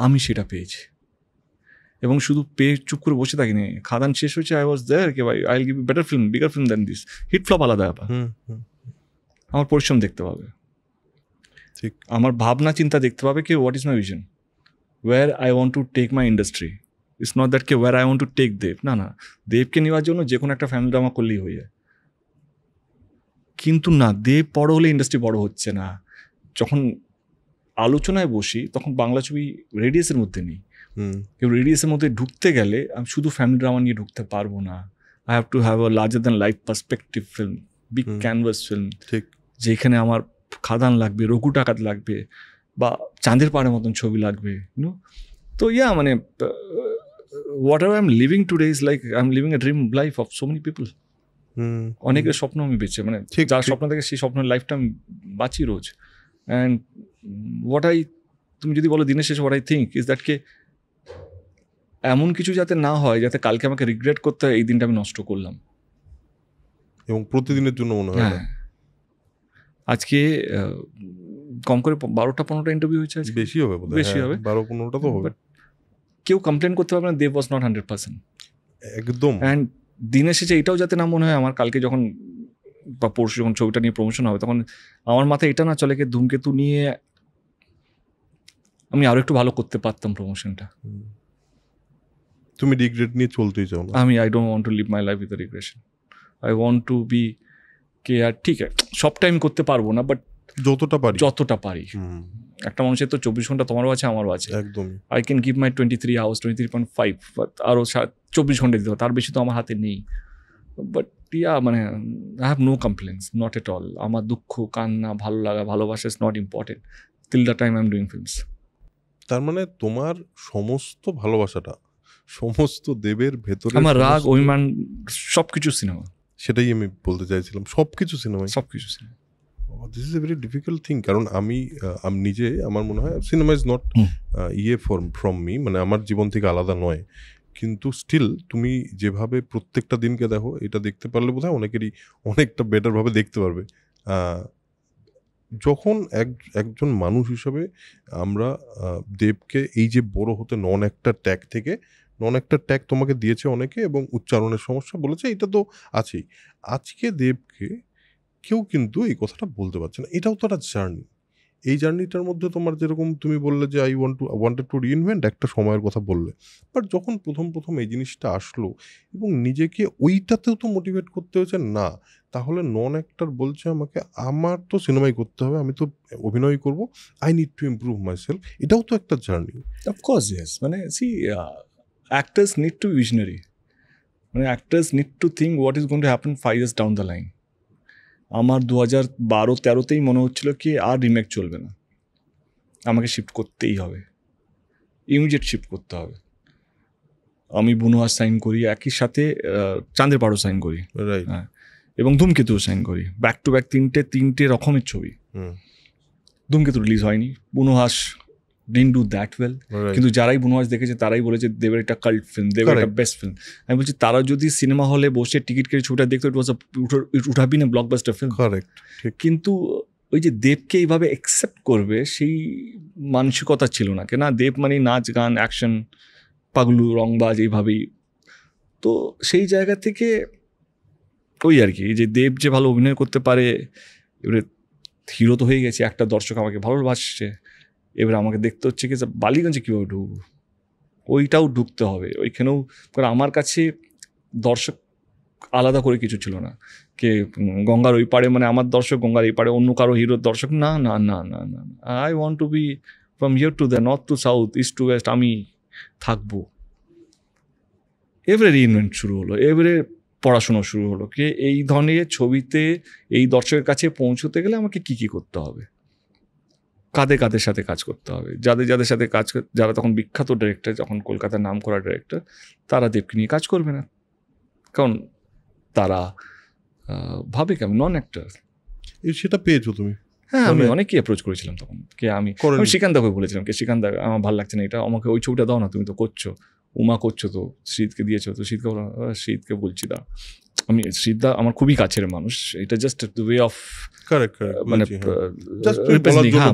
আমি সেটা পেয়েছি, এবং শুধু পেয়ে চুপ করে বসে থাকিনি। খাদান শেষ হয়েছে, আই ওয়াজ দেয়ার, কে ভাই I will give you better film, bigger film than this. Hit flop আলাদা ব্যাপার, আমার পরিশ্রম দেখতে পাবে, ঠিক, আমার ভাবনা চিন্তা দেখতে পাবে, কি what is my vision, where I want to take my industry. It's not that কে where I want to take Dev, না দেবকে নেওয়ার জন্য যে কোনো একটা ফ্যামিলি ড্রামা করলেই হয়ে যায়, কিন্তু না, দেব বড় হলে ইন্ডাস্ট্রি বড় হচ্ছে না। যখন আলোচনায় বসি তখন বাংলা ছবি রেডিয়াসের মধ্যে নেই, কেউ রেডিয়াসের মধ্যে ঢুকতে গেলে আমি শুধু ফ্যামিলি ড্রামা নিয়ে ঢুকতে পারবো না। I have to have a larger than life perspective film, big canvas film, ঠিক, যেখানে আমার খাদান লাগবে, রঘু ডাকাত লাগবে, বা চাঁদের পাহাড়ের মতন ছবি লাগবে, ইউনো। তো মানে what ever I am living today is like I am living a dream life of so many people. অনেকের স্বপ্ন আমি বেঁচে, মানে যার স্বপ্ন থেকে সেই স্বপ্নের লাইফটা আমি বাঁচি রোজ। অ্যান্ড তুমি যদি বলো দিনের শেষে what I think is that কে এমন কিছু যাতে না হয় যাতে কালকে আমাকে রিগ্রেট করতে হয় এই দিনটা আমি নষ্ট করলাম, এবং প্রতিদিনের জন্য মনে হয়। হ্যাঁ, আজকে কম করে 12টা-15টা ইন্টারভিউ হয়েছে, বেশি হবে, বেশি হবে, 12-15টা তো হবে। কেউ কমপ্লেন করতে পারবে না দেব ওয়াজ নট 100%, একদম। অ্যান্ড দিনের শেষে এটাও যাতে না মনে হয় আমার কালকে যখন বা পরশু যখন ছবিটা নিয়ে প্রমোশন হবে তখন আমার মাথায় এটা না চলে কি ধূমকেতু নিয়ে আমি আরো একটু ভালো করতে পারতাম প্রমোশনটা। তুমি রিগ্রেট নিয়ে চলতেই চাও না? I don't want to live my life with regression. I want to be কে, আর ঠিক আছে সবটা আমি করতে পারবো না, বাট যতটা পারি। একটা মানুষের তো 24 ঘন্টা, তোমারও আছে আমারও আছে, একদম। I can give my 23 hours, 23.5, but আরও 24 ঘন্টা দিতে হবে, তার বেশি তো আমার হাতে নেই। বাট মানে I have no complaints, not at all. আমার দুঃখ, কান্না, ভালো লাগা, ভালোবাসা is not important till the time I am doing films. তার মানে তোমার সমস্ত ভালোবাসাটা, সমস্ত দেবের ভেতরে, আমার রাগ, অভিমান, সবকিছু সিনেমা। সেটাই আমি বলতে চাইছিলাম, সবকিছু সিনেমায়, সবকিছু cinema. This is a very difficult thing, কারণ আমি নিজে, আমার মনে হয় cinema is not from me, মানে আমার জীবন থেকে আলাদা নয়, কিন্তু স্টিল তুমি যেভাবে প্রত্যেকটা দিনকে দেখো, এটা দেখতে পারলে বোধহয় অনেকেরই অনেকটা বেটারভাবে দেখতে পারবে। যখন একজন মানুষ হিসাবে আমরা দেবকে এই যে বড় হতে নন একটা ট্যাগ তোমাকে দিয়েছে অনেকে, এবং উচ্চারণের সমস্যা বলেছে, এটা তো আছেই। আজকে দেবকে কেউ কিন্তু এই কথাটা বলতে পারছে না, এটাও তো একটা জার্নি। এই জার্নিটার মধ্যে তোমার যেরকম তুমি বললে যে আই ওয়ান্টেড টু রিইনভেন্ট, একটা সময়ের কথা বললে, বাট যখন প্রথম এই জিনিসটা আসলো এবং নিজেকে ওইটাতেও তো মোটিভেট করতে হয়েছে, না তাহলে নন অ্যাক্টর বলছে আমাকে, আমার তো সিনেমাই করতে হবে, আমি তো অভিনয় করব, I need to improve myself, এটাও তো একটা জার্নি। অফকোর্স ইয়েস, মানে see actors need to visionary, মানে actors need to think what is going to happen 5 years down the line. আমার 2012-13তেই মনে হচ্ছিল কি আর রিমেক চলবে না, আমাকে শিফট করতেই হবে, ইমিডিয়েট শিফট করতে হবে। আমি বুনোয়ার সাইন করি, একই সাথে চাঁদের পাহাড়ও সাইন করি, রাইট, হ্যাঁ, এবং ধূমকেতুও সাইন করি, ব্যাক টু ব্যাক তিনটে রকমের ছবি। ধূমকেতু রিলিজ হয়নি, বুনোহাস ডিডন্ট ডু দ্যাট ওয়েল, কিন্তু যারাই বুনোহাস দেখেছে তারাই বলেছে দেবের একটা কাল্ট ফিল্ম, দেবের একটা বেস্ট ফিল্ম। আমি বলছি তারা যদি সিনেমা হলে বসে টিকিট কেটে ছবিটা দেখতো, it would have been a blockbuster film. কিন্তু ওই যে দেবকে এইভাবে অ্যাকসেপ্ট করবে সেই মানসিকতা ছিল না, কেন দেব মানে নাচ গান অ্যাকশন পাগলু রংবাজ এইভাবেই। তো সেই জায়গা থেকে ওই আর কি, যে দেব যে ভালো অভিনয় করতে পারে, এবারে হিরো তো হয়ে গেছে, একটা দর্শক আমাকে ভালোবাসছে, এবারে আমাকে দেখতে হচ্ছে কি বালিগঞ্জে কীভাবে ঢুকবো, ওইটাও ঢুকতে হবে ওইখানেও। কারণ আমার কাছে দর্শক আলাদা করে কিছু ছিল না, কে গঙ্গার ওই পাড়ে মানে আমার দর্শক, গঙ্গার এই পাড়ে অন্য কারো হিরোর দর্শক, না না না না না, I want to be from here to the north to south, east to west, আমি থাকবো। এবারে রিইনভেন্ট শুরু হলো, এবারে পড়াশোনা শুরু হলো, কি এই ধরনের ছবিতে এই দর্শকের কাছে পৌঁছতে গেলে আমাকে কী কী করতে হবে, কাদের সাথে কাজ করতে হবে, যাদের সাথে কাজ, যারা তখন বিখ্যাত ডিরেক্টর, যখন কলকাতার নাম করা ডিরেক্টর, তারা দেবকে নিয়ে কাজ করবে না, কারণ তারা ভাবে কি আমি নন অ্যাক্টর। সেটা পেয়েছো তুমি? হ্যাঁ, আমি অনেকই অ্যাপ্রোচ করেছিলাম তখন, কে আমি শ্রীকান্তকে বলেছিলাম, কে শ্রীকান্ত আমার ভালো লাগছে না এটা, আমাকে ওই ছবিটা দাও না, তুমি তো করছো, উমা করছো তো, শীতকে দিয়েছো তো, শীতকে বলছি দা, আমি শীতদা আমার খুবই কাছের মানুষ, এটা জাস্ট ওয়ে অফ মানে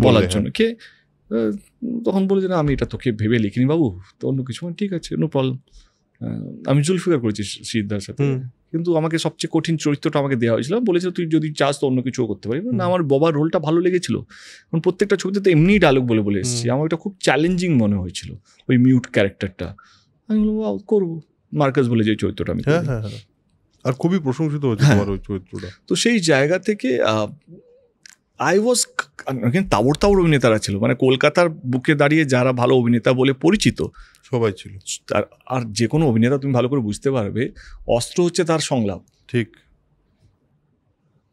বলার জন্য। কে তখন বলেছে না আমি এটা তোকে ভেবে লিখিনি বাবু, তো অন্য কিছু, ঠিক আছে নো প্রবলেম। আমি জুলফিকার করেছি শীতদার সাথে, কিন্তু আমাকে সবচেয়ে কঠিন চরিত্রটা আমাকে দেওয়া হয়েছিল, বলেছিল তুই যদি চাস তো অন্য কিছুও করতে পারি না। আমার বাবার রোলটা ভালো লেগেছিল, কারণ প্রত্যেকটা ছবিতে তো এমনি ডায়লগ বলে এসেছি, আমার ওটা খুব চ্যালেঞ্জিং মনে হয়েছিল ওই মিউট ক্যারেক্টারটা। আমি বললাম করবো, মার্কাস বলে যে চরিত্রটা আমি, আর খুবই প্রশংসিত হয়েছে তোমার ওই চরিত্রটা। তো সেই জায়গা থেকে আই ওয়াজ, তাবড় অভিনেতারা ছিল, মানে কলকাতার বুকে দাঁড়িয়ে যারা ভালো অভিনেতা বলে পরিচিত সবাই ছিল। আর যে কোনো অভিনেতা তুমি ভালো করে বুঝতে পারবে, অস্ত্র হচ্ছে তার সংলাপ। ঠিক,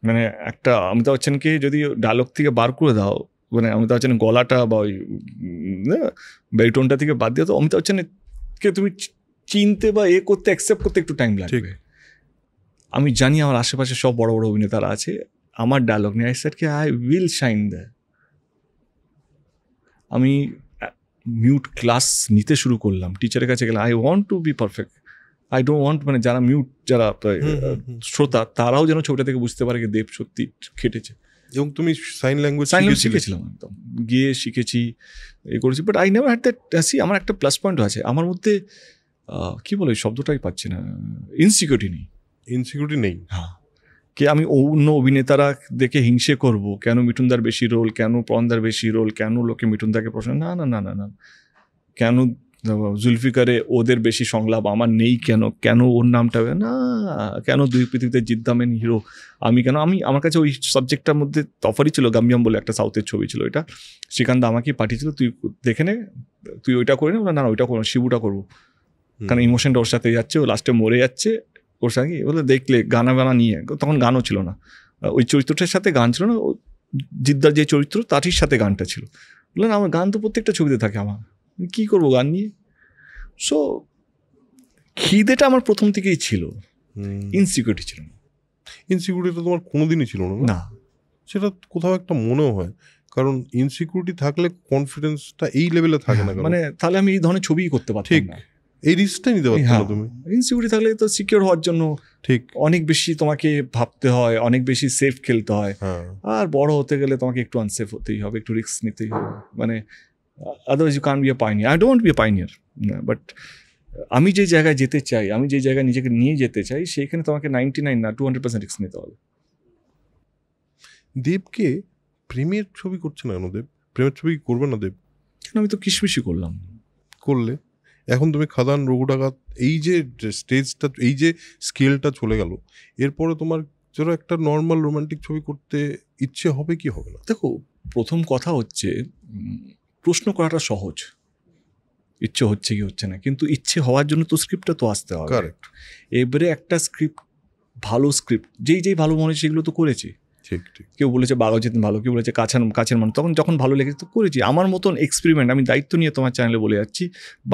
মানে একটা অমিতাভ বচ্চনকে যদি ডায়লগ থেকে বার করে দাও, মানে অমিতাভ বচ্চনের গলাটা বা ওই ব্যারিটোনটা থেকে বাদ দিয়ে, তো অমিতাভ বচ্চনকে তুমি চিনতে বা করতে অ্যাকসেপ্ট করতে একটু টাইম লাগবে। আমি জানি আমার আশেপাশে সব বড় বড় অভিনেতারা আছে, আমার ডায়লগ নিয়ে আই সেড কি আই উইল শাইন দ্য। আমি মিউট ক্লাস নিতে শুরু করলাম, টিচারের কাছে গেলাম, I want to be perfect, I don't want, মানে যারা মিউট, যারা শ্রোতা, তারাও যেন ছবিটা থেকে বুঝতে পারে যে দেব সত্যি খেটেছে। এবং তুমি সাইন ল্যাঙ্গুয়েজ শিখেছিলাম, একদম গিয়ে শিখেছি, করেছি, but I never had that. See, আমার একটা প্লাস পয়েন্ট আছে, আমার মধ্যে কী বলে শব্দটাই পাচ্ছি না, ইনসিকিউরিটি নেই। হ্যাঁ, কে আমি অন্য অভিনেতারা দেখে হিংসে করব, কেন মিঠুনদার বেশি রোল, কেন পরনদার বেশি রোল, কেন লোকে মিঠুনদাকে প্রশ্ন, না না না না না, কেন জুলফিকারে ওদের বেশি সংলাপ, আমার নেই, কেন ওর নামটা না, কেন দুই পৃথিবীতে জিদ্দামেন হিরো, আমি কেন, আমার কাছে ওই সাবজেক্টটার মধ্যে তফারই ছিল। গাম্বিয়াম বলে একটা সাউথের ছবি ছিল, এটা শ্রীকান্ত আমাকেই পাঠিয়েছিল, তুই দেখে নে, তুই ওইটা করে না, না ওইটা করবো, শিবুটা করবো, কারণ ইমোশনটা ওর সাথে যাচ্ছে, ও লাস্টে মরে যাচ্ছে ওর সঙ্গে, বলে দেখলে গানা নিয়ে, তখন গানও ছিল না, ওই চরিত্রটার সাথে গান ছিল না, জিদ্দার যে চরিত্র তারই সাথে গানটা ছিল। বললেন আমার গান তো প্রত্যেকটা ছবিতে থাকে, আমার কী করবো গান নিয়ে। সো খিদেটা আমার প্রথম থেকেই ছিল, ইনসিকিউরিটি ছিল না। ইনসিকিউরিটি তোমার কোনোদিনই ছিল না, সেটা কোথাও একটা মনেও হয়, কারণ ইনসিকিউরিটি থাকলে কনফিডেন্সটা এই লেভেলে থাকে না, মানে তাহলে আমি এই ধরনের ছবিই করতে পারতাম না, এই রিস্কটা নিতে পারছো না তুমি। ইনসিকিউরিটি থাকলে তো সিকিউর হওয়ার জন্য ঠিক অনেক বেশি তোমাকে ভাবতে হয়, অনেক বেশি সেফ খেলতে হয়, আর বড় হতে গেলে তোমাকে একটু আনসেফ হতেই হবে, একটু রিস্ক নিতেই হবে, মানে otherwise you can't be a pioneer. I don't want be a pioneer, but আমি যে জায়গায় যেতে চাই, আমি যে জায়গায় নিজেকে নিয়ে যেতে চাই, সেইখানে তোমাকে 99 না 200% রিস্ক নিতে হবে। দেবকে প্রেমের ছবি করছে না কেন? দেব প্রেমের ছবি করবে না দেব কেন? আমি তো কিশমিশি করলে এখন তুমি খাদান, রঘু ডাকাত, এই যে স্টেজটা, এই যে স্কেলটা চলে গেল, এরপরে তোমার যেন একটা নর্মাল রোমান্টিক ছবি করতে ইচ্ছে হবে কি হবে না? দেখো, প্রথম কথা হচ্ছে প্রশ্ন করাটা সহজ, ইচ্ছে হচ্ছে কি হচ্ছে না, কিন্তু ইচ্ছে হওয়ার জন্য তো স্ক্রিপ্টটা তো আসতে হবে। কারেক্ট। এবারে একটা স্ক্রিপ্ট, ভালো স্ক্রিপ্ট, যেই ভালো মনে সেগুলো তো করেছি, ঠিক ঠিক কেউ বলেছে বাঘাযতীন ভালো, কেউ বলেছে কাছের মানুষ, তখন যখন ভালো লেগেছে তো করেছি। আমার মতন এক্সপেরিমেন্ট আমি দায়িত্ব নিয়ে তোমার চ্যানেলে বলে যাচ্ছি,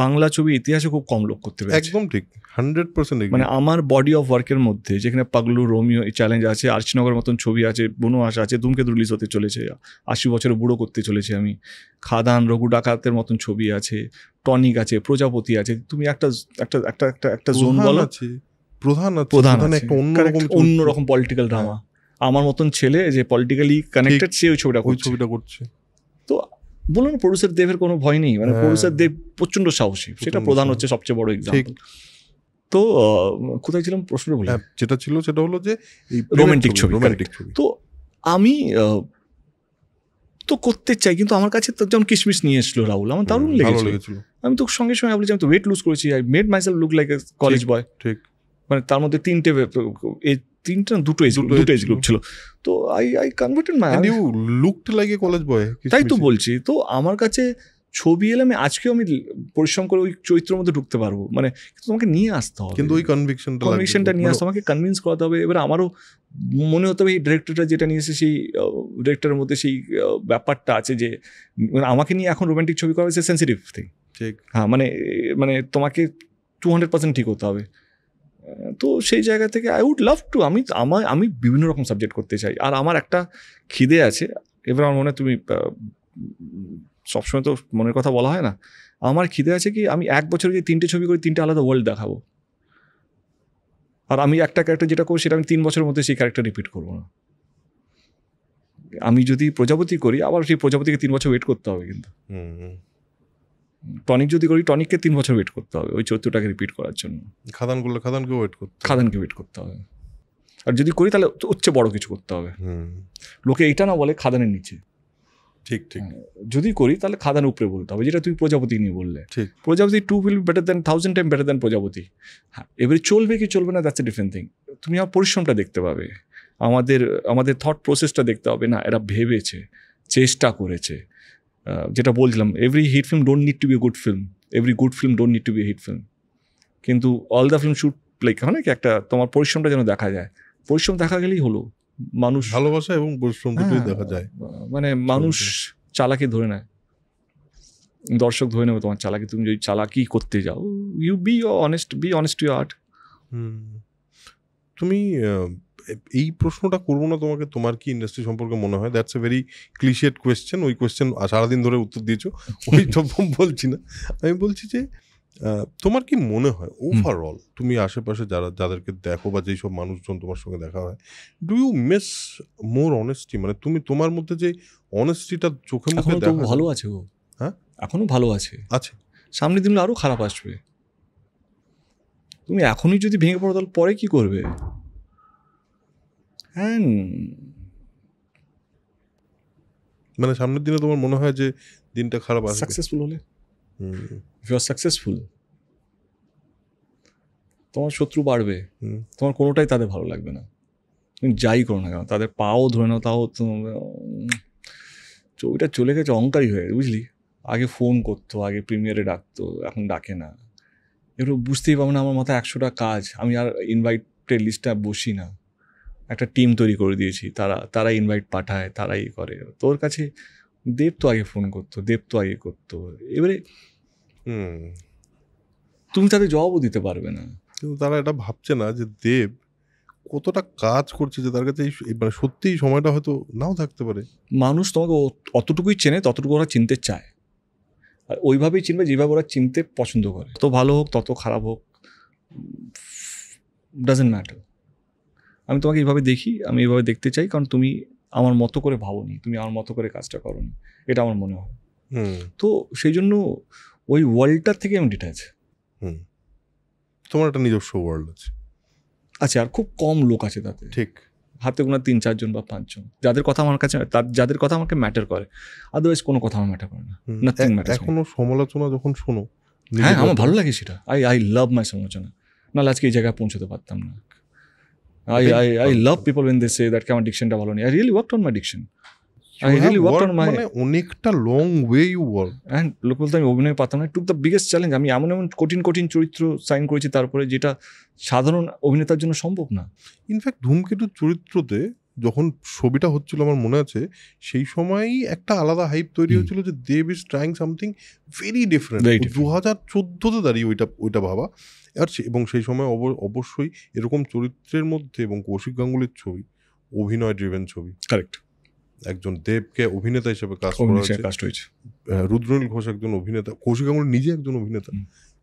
বাংলা ছবি ইতিহাসে খুব কম লোক করতে পেরেছে। একদম ঠিক 100% মানে আমার বডি অফ ওয়ার্কের মধ্যে যেখানে পাগলু, রোমিও, চ্যালেঞ্জ আছে, আরশিনগর মতন ছবি আছে, বনবাস আছে, ধূমকেতু রিলিজ হতে চলেছে, 80 বছরে বুড়ো করতে চলেছে আমি, খাদান, রঘু ডাকাতের মতন ছবি আছে, টনিক আছে, প্রজাপতি আছে। তুমি একটা একটা একটা একটা একটা জোন বলো, প্রধান একটা অন্যরকম পলিটিক্যাল ড্রামা। আমার মতন ছেলে যে পলিটিক্যালি কানেক্টেড, সে ওই ছবিটা করছে। তো বলুন প্রডিউসার দেবের কোনো ভয় নেই, মানে প্রডিউসার দেব প্রচন্ড সাহসী, সেটা প্রধান হচ্ছে সবচেয়ে বড় এক্সাম্পল। তো কোথায় ছিলাম, প্রশ্নটা বলি। যেটা ছিল সেটা হলো যে রোমান্টিক ছবি। তো আমি তো করতে চাই, কিন্তু আমার কাছে তো যেমন কিশমিশ নিয়ে এসলো রাহুল, আমার দারুণ লেগেছিল। আমি তো সঙ্গে সঙ্গে বলেছি আমি তো ওয়েট লুজ করেছি, I made myself look like a college boy. ঠিক, মানে তার মধ্যে দুটো এজ গ্রুপ ছিল। তো I converted my, you looked like a college boy. তাই তো বলছি। তো আমার কাছে ছবি এলে আমি আজকেও আমি পরিশ্রম করে ওই চরিত্রের মধ্যে ঢুকতে পারবো, মানে তোমাকে নিয়ে আসতে হবে, কিন্তু ওই কনভিকশনটা নিয়ে আসতে আমাকে কনভিন্স করাতে হবে। এবার আমারও মনে হতে হবে এই ডিরেক্টরটা যেটা নিয়ে এসে, সেই ডিরেক্টরের মধ্যে সেই ব্যাপারটা আছে যে আমাকে নিয়ে এখন রোমান্টিক ছবি করা হয়েছে সেন্সিটিভ থিং। ঠিক, হ্যাঁ, মানে তোমাকে 200% ঠিক হতে হবে। তো সেই জায়গা থেকে আই উড লাভ টু, আমি বিভিন্ন রকম সাবজেক্ট করতে চাই। আর আমার একটা খিদে আছে, এবার আমার মনে, তুমি সবসময় তো মনের কথা বলা হয় না, আমার খিদে আছে কি আমি 1 বছরে যে 3টে ছবি করি, 3টে আলাদা ওয়ার্ল্ড দেখাবো। আর আমি একটা ক্যারেক্টার যেটা করবো সেটা আমি 3 বছরের মধ্যে সেই ক্যারেক্টার রিপিট করবো না। আমি যদি প্রজাপতি করি, আবার সেই প্রজাপতিকে 3 বছর ওয়েট করতে হবে। কিন্তু টনিক যদি করি, টনিককে 3 বছর ওয়েট করতে হবে ওই চরিত্রটাকে রিপিট করার জন্য। খাদানকে ওয়েট করতে হবে। আর যদি করি তাহলে হচ্ছে বড় কিছু করতে হবে। লোকে এইটা না বলে খাদানের নিচে। ঠিক ঠিক। যদি করি তাহলে খাদানের উপরে বলতে হবে, যেটা তুমি প্রজাপতি নিয়ে বললে। প্রজাপতি 2 will be better than 1000 times better than প্রজাপতি। হ্যাঁ, এবারে চলবে কি চলবে না, দ্যাটস এ ডিফারেন্ট থিং। তুমি আমার পরিশ্রমটা দেখতে পাবে, আমাদের থট প্রসেসটা দেখতে হবে। না, এরা ভেবেছে, চেষ্টা করেছে। যেটা বলছিলাম, every hit film don't need to be a good film, every good film don't need to be a hit film. কিন্তু all the film should like, হয় না কি, একটা তোমার পরিশ্রমটা যেন দেখা যায়। পরিশ্রম দেখা গেলেই হলো। মানুষ ভালোবাসা এবং পরিশ্রম দুটোই দেখা যায়। মানে মানুষ চালাকি ধরে নেয়, দর্শক ধরে নেবে তোমার চালাকি। তুমি যদি চালাকি করতে যাও, you be honest to your art. তুমি এই প্রশ্নটা করবো না তোমাকে, তোমার কি ইন্ডাস্ট্রি সম্পর্কে মনে হয়? That's a very cliched question. ওই কোয়েশ্চেন সারাদিন ধরে উত্তর দিয়েছো, ওই তো বলছি না। আমি বলছি যে তোমার কি মনে হয় ওভারঅল, তুমি আশেপাশে যাদেরকে দেখো বা যেই সব মানুষজন তোমার সঙ্গে দেখা হয়, do you miss more honesty? মানে তোমার মধ্যে যে অনেস্টিটা চোখে মুখে দেখা ভালো আছে ও। হ্যাঁ, এখনো ভালো আছে। সামনের দিনগুলো আরো খারাপ আসবে। তুমি এখনই যদি ভেঙে পড়ো তাহলে পরে কি করবে? হ্যাঁ, মানে সামনের দিনে তোমার মনে হয় যে দিনটা খারাপ আসবে সাকসেসফুল হলে। ইফ ইউ আর সাকসেসফুল, তোমার শত্রু বাড়বে, তোমার কোনোটাই তাদের ভালো লাগবে না। তুমি যাই করো না কেন, তাদের পাও ধরে নাও, তাও ছবিটা চলে গেছে, অহংকারী হয়ে, বুঝলি? আগে ফোন করতো, আগে প্রিমিয়ারে ডাকতো, এখন ডাকে না। এগুলো বুঝতেই পারবো না। আমার মাথায় 100টা কাজ, আমি আর ইনভাইটেড লিস্টটা বসি না। একটা টিম তৈরি করে দিয়েছি, তারা ইনভাইট পাঠায়, তারাই করে। তোর কাছে দেব তো আগে ফোন করতো, দেব তো আগে করতো। এবারে তুমি তাদের জবাবও দিতে পারবে না। কিন্তু তারা এটা ভাবছে না যে দেব কতটা কাজ করছে, যে তার কাছে মানে সত্যিই সময়টা হয়তো নাও থাকতে পারে। মানুষ তোমাকে অতটুকুই চেনে, ততটুকু ওরা চিনতে চায়, আর ওইভাবেই চিনবে যেভাবে ওরা চিনতে পছন্দ করে। তত ভালো হোক, তত খারাপ হোক, ডাজেন্ট ম্যাটার। আমি তোমাকে এইভাবে দেখি, আমি এইভাবে দেখতে চাই, কারণ তুমি আমার মতো করে ভাবোনি, তুমি আমার মতো করে কাজটা করোনি, এটা আমার মনে হয়। তো সেই জন্য ওই ওয়ার্ল্ডটার থেকে আমি ডিট্যাচ। তোমার একটা নিজস্ব ওয়ার্ল্ড আছে, আর খুব কম লোক আছে তাতে, ঠিক হাতে গোনা 3-4 জন বা 5 জন, যাদের কথা আমার কাছে, যাদের কথা আমাকে ম্যাটার করে। আদারওয়াইজ কোনো কথা আমার ম্যাটার করে না। Nothing matter. এখনো সমালোচনা যখন শোনো, হ্যাঁ, আমার ভালো লাগে সেটা। আই লাভ মাই সমালোচনা। নাহলে আজকে এই জায়গায় পৌঁছতে পারতাম না। I love people when they say that আমার ডিকশনটা ভালো নেই। I really worked on my diction. I really worked on my, মানে অনেকটা long way you work. And লোক বলতে আমি অভিনয় পারতাম না। Took the biggest challenge. আমি এমন কঠিন চরিত্র সাইন করেছি তারপরে, যেটা সাধারণ অভিনেতার জন্য সম্ভব না। ইনফ্যাক্ট ধূমকেতুর চরিত্রতে যখন ছবিটা হচ্ছিল আমার মনে আছে সেই সময়ই একটা আলাদা হাইপ তৈরি হচ্ছিল যে Dev is trying something very different. 2014-তে দাঁড়িয়ে ওইটা ভাবা। আর এবং সেই সময় অবশ্যই এরকম চরিত্রের মধ্যে এবং কৌশিক গাঙ্গুলির ছবি অভিনয় ড্রিভেন ছবি, কারেক্ট। একজন দেবকে অভিনেতা হিসেবে কাজ হয়েছে, রুদ্রনীল ঘোষ একজন অভিনেতা, কৌশিক গাঙ্গুলি নিজে একজন অভিনেতা।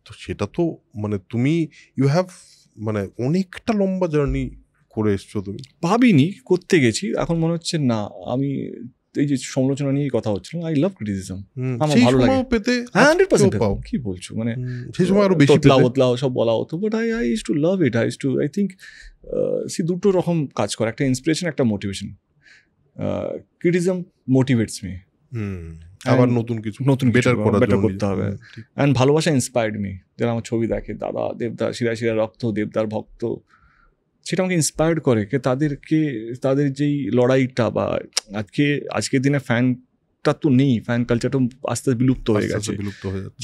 তো সেটা তো মানে তুমি ইউ হ্যাভ মানে অনেকটা লম্বা জার্নি করে এসছো তুমি। ভাবিনি করতে গেছি, এখন মনে হচ্ছে না আমি এই যে সমালোচনা নিয়ে কথা হচ্ছিল, আই লাভ ক্রিটিসিজম, আমার ভালো লাগে পেতে 100% পাও। কি বলছো মানে সেই সময় আরো বেশি বদলাও সব বলা হতো, but I use to love it. I think see দুটো রকম কাজ করে, একটা ইন্সপিরেশন, একটা মোটিভেশন। ক্রিটিসিজম মোটিভেটস মি, আবার নতুন কিছু বেটার করতে হবে। অ্যান্ড ভালোবাসা ইন্সপায়ার্ড মি। যারা আমার ছবি দেখে, দাদা দেবদা শিরা শিরা রক্ত, দেবদার ভক্ত, সেটা আমাকে ইন্সপায়ার্ড করে কে তাদের যেই লড়াইটা বা আজকের দিনে ফ্যানটা তো নেই, ফ্যান কালচারটা আস্তে আস্তে বিলুপ্ত হয়ে গেছে।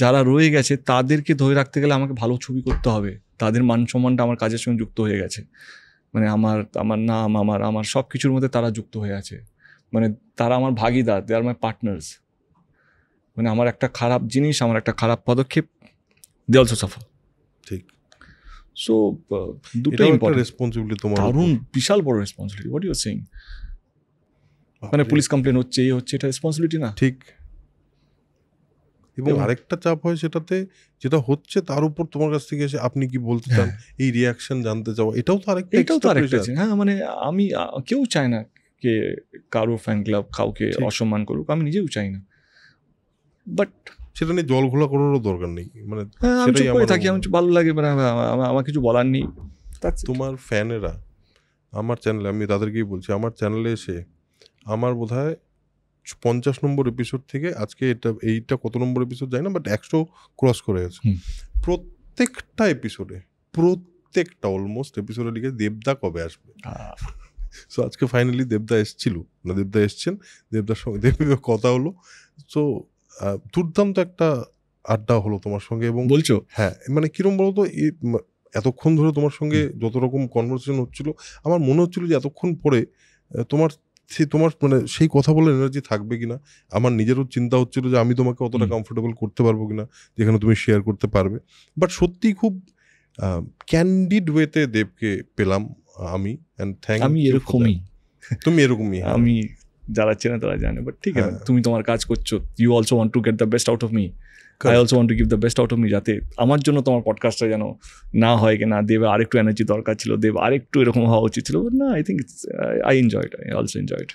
যারা রয়ে গেছে তাদেরকে ধরে রাখতে গেলে আমাকে ভালো ছবি করতে হবে, তাদের মান সম্মানটা আমার কাজের সঙ্গে যুক্ত হয়ে গেছে। মানে আমার নাম আমার সব কিছুর মধ্যে তারা যুক্ত হয়ে আছে, মানে তারা আমার ভাগিদার, দে আর মাই পার্টনার্স। মানে আমার একটা খারাপ জিনিস, আমার একটা খারাপ পদক্ষেপ, দে অলসো সাফার। ঠিক। সো দুটো ইম্পর্টেন্ট রেসপন্সিবিলিটি তোমার, দারুণ বিশাল বড় responsibility. What you are saying? মানে পুলিশ কমপ্লেন হচ্ছে, এই হচ্ছে, এটা রেসপন্সিবিলিটি না? ঠিক। এবং আরেকটা চাপ হয় সেটাতে, যেটা হচ্ছে তার উপর তোমার কাছ থেকে এসে আপনি কি বলতে চান, এই রিয়াকশন জানতে চাও, এটাও তো আরেকটা। হ্যাঁ, মানে আমি কেউ চায় না কে কারো ফ্যান ক্লাব কাউকে অসম্মান করুক, আমি নিজেও চাই না। বাট সেটা নিয়ে জল ঘোলা করারও দরকার নেই। মানে সেটাই আমি থাকি, আমার ভালো লাগে, মানে আমার কিছু বলার নেই। তোমার ফ্যানেরা আমার চ্যানেলে, আমি তাদেরকেই বলছি, আমার চ্যানেলে এসে আমার বোধহয় 50 নম্বর এপিসোড থেকে আজকে এইটা কত নম্বর এপিসোড জানি না, বাট 100 ক্রস করে গেছে। প্রত্যেকটা এপিসোডে, প্রত্যেকটা অলমোস্ট এপিসোডে লিখে দেবদা কবে আসবে। সো আজকে ফাইনালি দেবদা এসেছিল, না দেবদা এসছেন, দেবদার সঙ্গে দেবের কথা হলো। সো দুর্দান্ত একটা আড্ডা হলো তোমার সঙ্গে। এবং বলছো হ্যাঁ, মানে কিরম বলতো, এতক্ষণ ধরে তোমার সঙ্গে যত রকম কনভারসেশন হচ্ছিল, আমার মনে হচ্ছিল যে এতক্ষণ পরে তোমার মানে সেই কথা বলার এনার্জি থাকবে কিনা। আমার নিজেরও চিন্তা হচ্ছিল যে আমি তোমাকে অতটা কমফোর্টেবল করতে পারবো কিনা যেখানে তুমি শেয়ার করতে পারবে। বাট সত্যিই খুব ক্যান্ডিড ওয়েতে দেবকে পেলাম আমি। আমি এরকমই, তুমি এরকমই, আমি যারা চেনে তারা জানে। বাট ঠিক আছে, তুমি তোমার কাজ করছো, you also want to get the best out of me, I also want to give the best out of me, যাতে আমার জন্য তোমার পডকাস্টটা যেন না হয় কি না, দেব আরেকটু এনার্জি দরকার ছিল, দেব আরেকটু এরকম হওয়া উচিত ছিল। না, I think I enjoyed, I also enjoyed.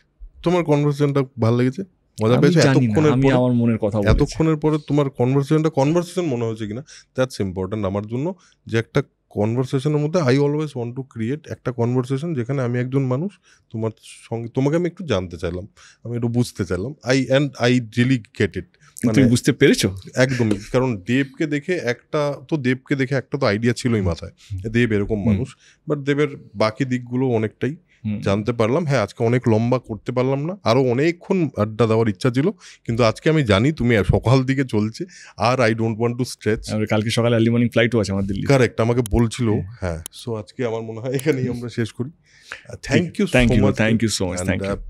তোমার কনভারসেশনটা ভালো লেগেছে, মজা পেয়েছো? আমি আমার মনের কথা বলেছি, এতক্ষণের পরে তোমার কনভারসেশন মনে হয়েছে কিনা, দ্যাটস ইম্পর্টেন্ট আমার জন্য। যে একটা কনভারসেশনের মধ্যে I always want to create একটা কনভারসেশন যেখানে আমি একজন মানুষ, তোমার সঙ্গে তোমাকে আমি একটু জানতে চাইলাম, আমি একটু বুঝতে চাইলাম। I really get it. তুমি বুঝতে পেরেছো? একদমই। কারণ দেবকে দেখে একটা তো আইডিয়া ছিলই মাথায়, দেব এরকম মানুষ, বাট দেবের বাকি দিকগুলো অনেকটাই জানতে পারলাম। হ্যাঁ, আজকে অনেক লম্বা করতে পারলাম না, আরো অনেকক্ষণ আড্ডা দেওয়ার ইচ্ছা ছিল, কিন্তু আজকে আমি জানি তুমি সকাল দিকে চলছে, আর I don't want to stretch. কালকে সকালে আর্লি মর্নিং ফ্লাইটও আছে আমার দিল্লি। কারেক্ট, আমাকে বলছিল। হ্যাঁ, সো আজকে আমার মনে হয় এখানেই আমরা শেষ করি। Thank you so much.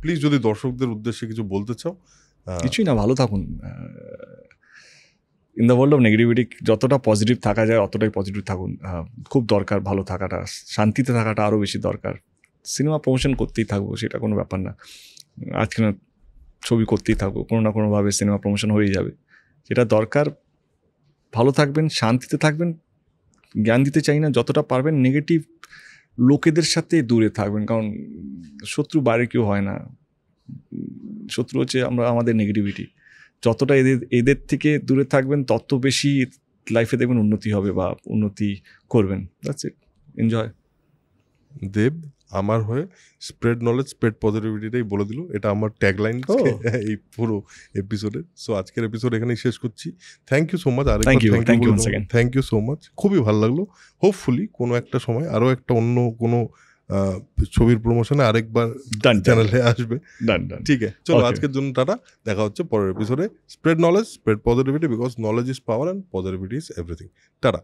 Please যদি দর্শকদের উদ্দেশ্যে কিছু বলতে চাও। কিছুই না, ভালো থাকুন। In the world of negativity যতটা পজিটিভ থাকা যায় অতটাই পজিটিভ থাকুন। খুব দরকার ভালো থাকাটা, শান্তিতে থাকাটা আরও বেশি দরকার। সিনেমা প্রমোশন করতেই থাকবো, সেটা কোনো ব্যাপার না। আজকে না ছবি করতেই থাকবো, কোনো না কোনোভাবে সিনেমা প্রমোশন হয়ে যাবে, যেটা দরকার। ভালো থাকবেন, শান্তিতে থাকবেন। জ্ঞান দিতে চাই না, যতটা পারবেন নেগেটিভ লোকেদের সাথে দূরে থাকবেন, কারণ শত্রু বাইরে কেউ হয় না, শত্রু হচ্ছে আমাদের নেগেটিভিটি। যতটা এদের থেকে দূরে থাকবেন তত বেশি লাইফে দেখবেন উন্নতি হবে বা উন্নতি করবেন। That's it, enjoy. দেব আমার হয়ে স্প্রেড নলেজ, স্প্রেড পজিটিভিটিটাই বলে দিল, এটা আমার ট্যাগলাইন এই পুরো এপিসোডে। সো আজকের এপিসোড এখানেই শেষ করছি। Thank you so much. Thank you so much, খুবই ভালো লাগলো। হোপফুলি কোনো একটা সময় আরও একটা অন্য কোনো ছবির প্রমোশনে আরেকবার চ্যানেলে আসবে। ঠিক আছে, চলো আজকের জন্য টাটা, দেখা হচ্ছে পরের এপিসোডে। Spread knowledge, spread positivity, because knowledge is power and positivity is everything. Tata.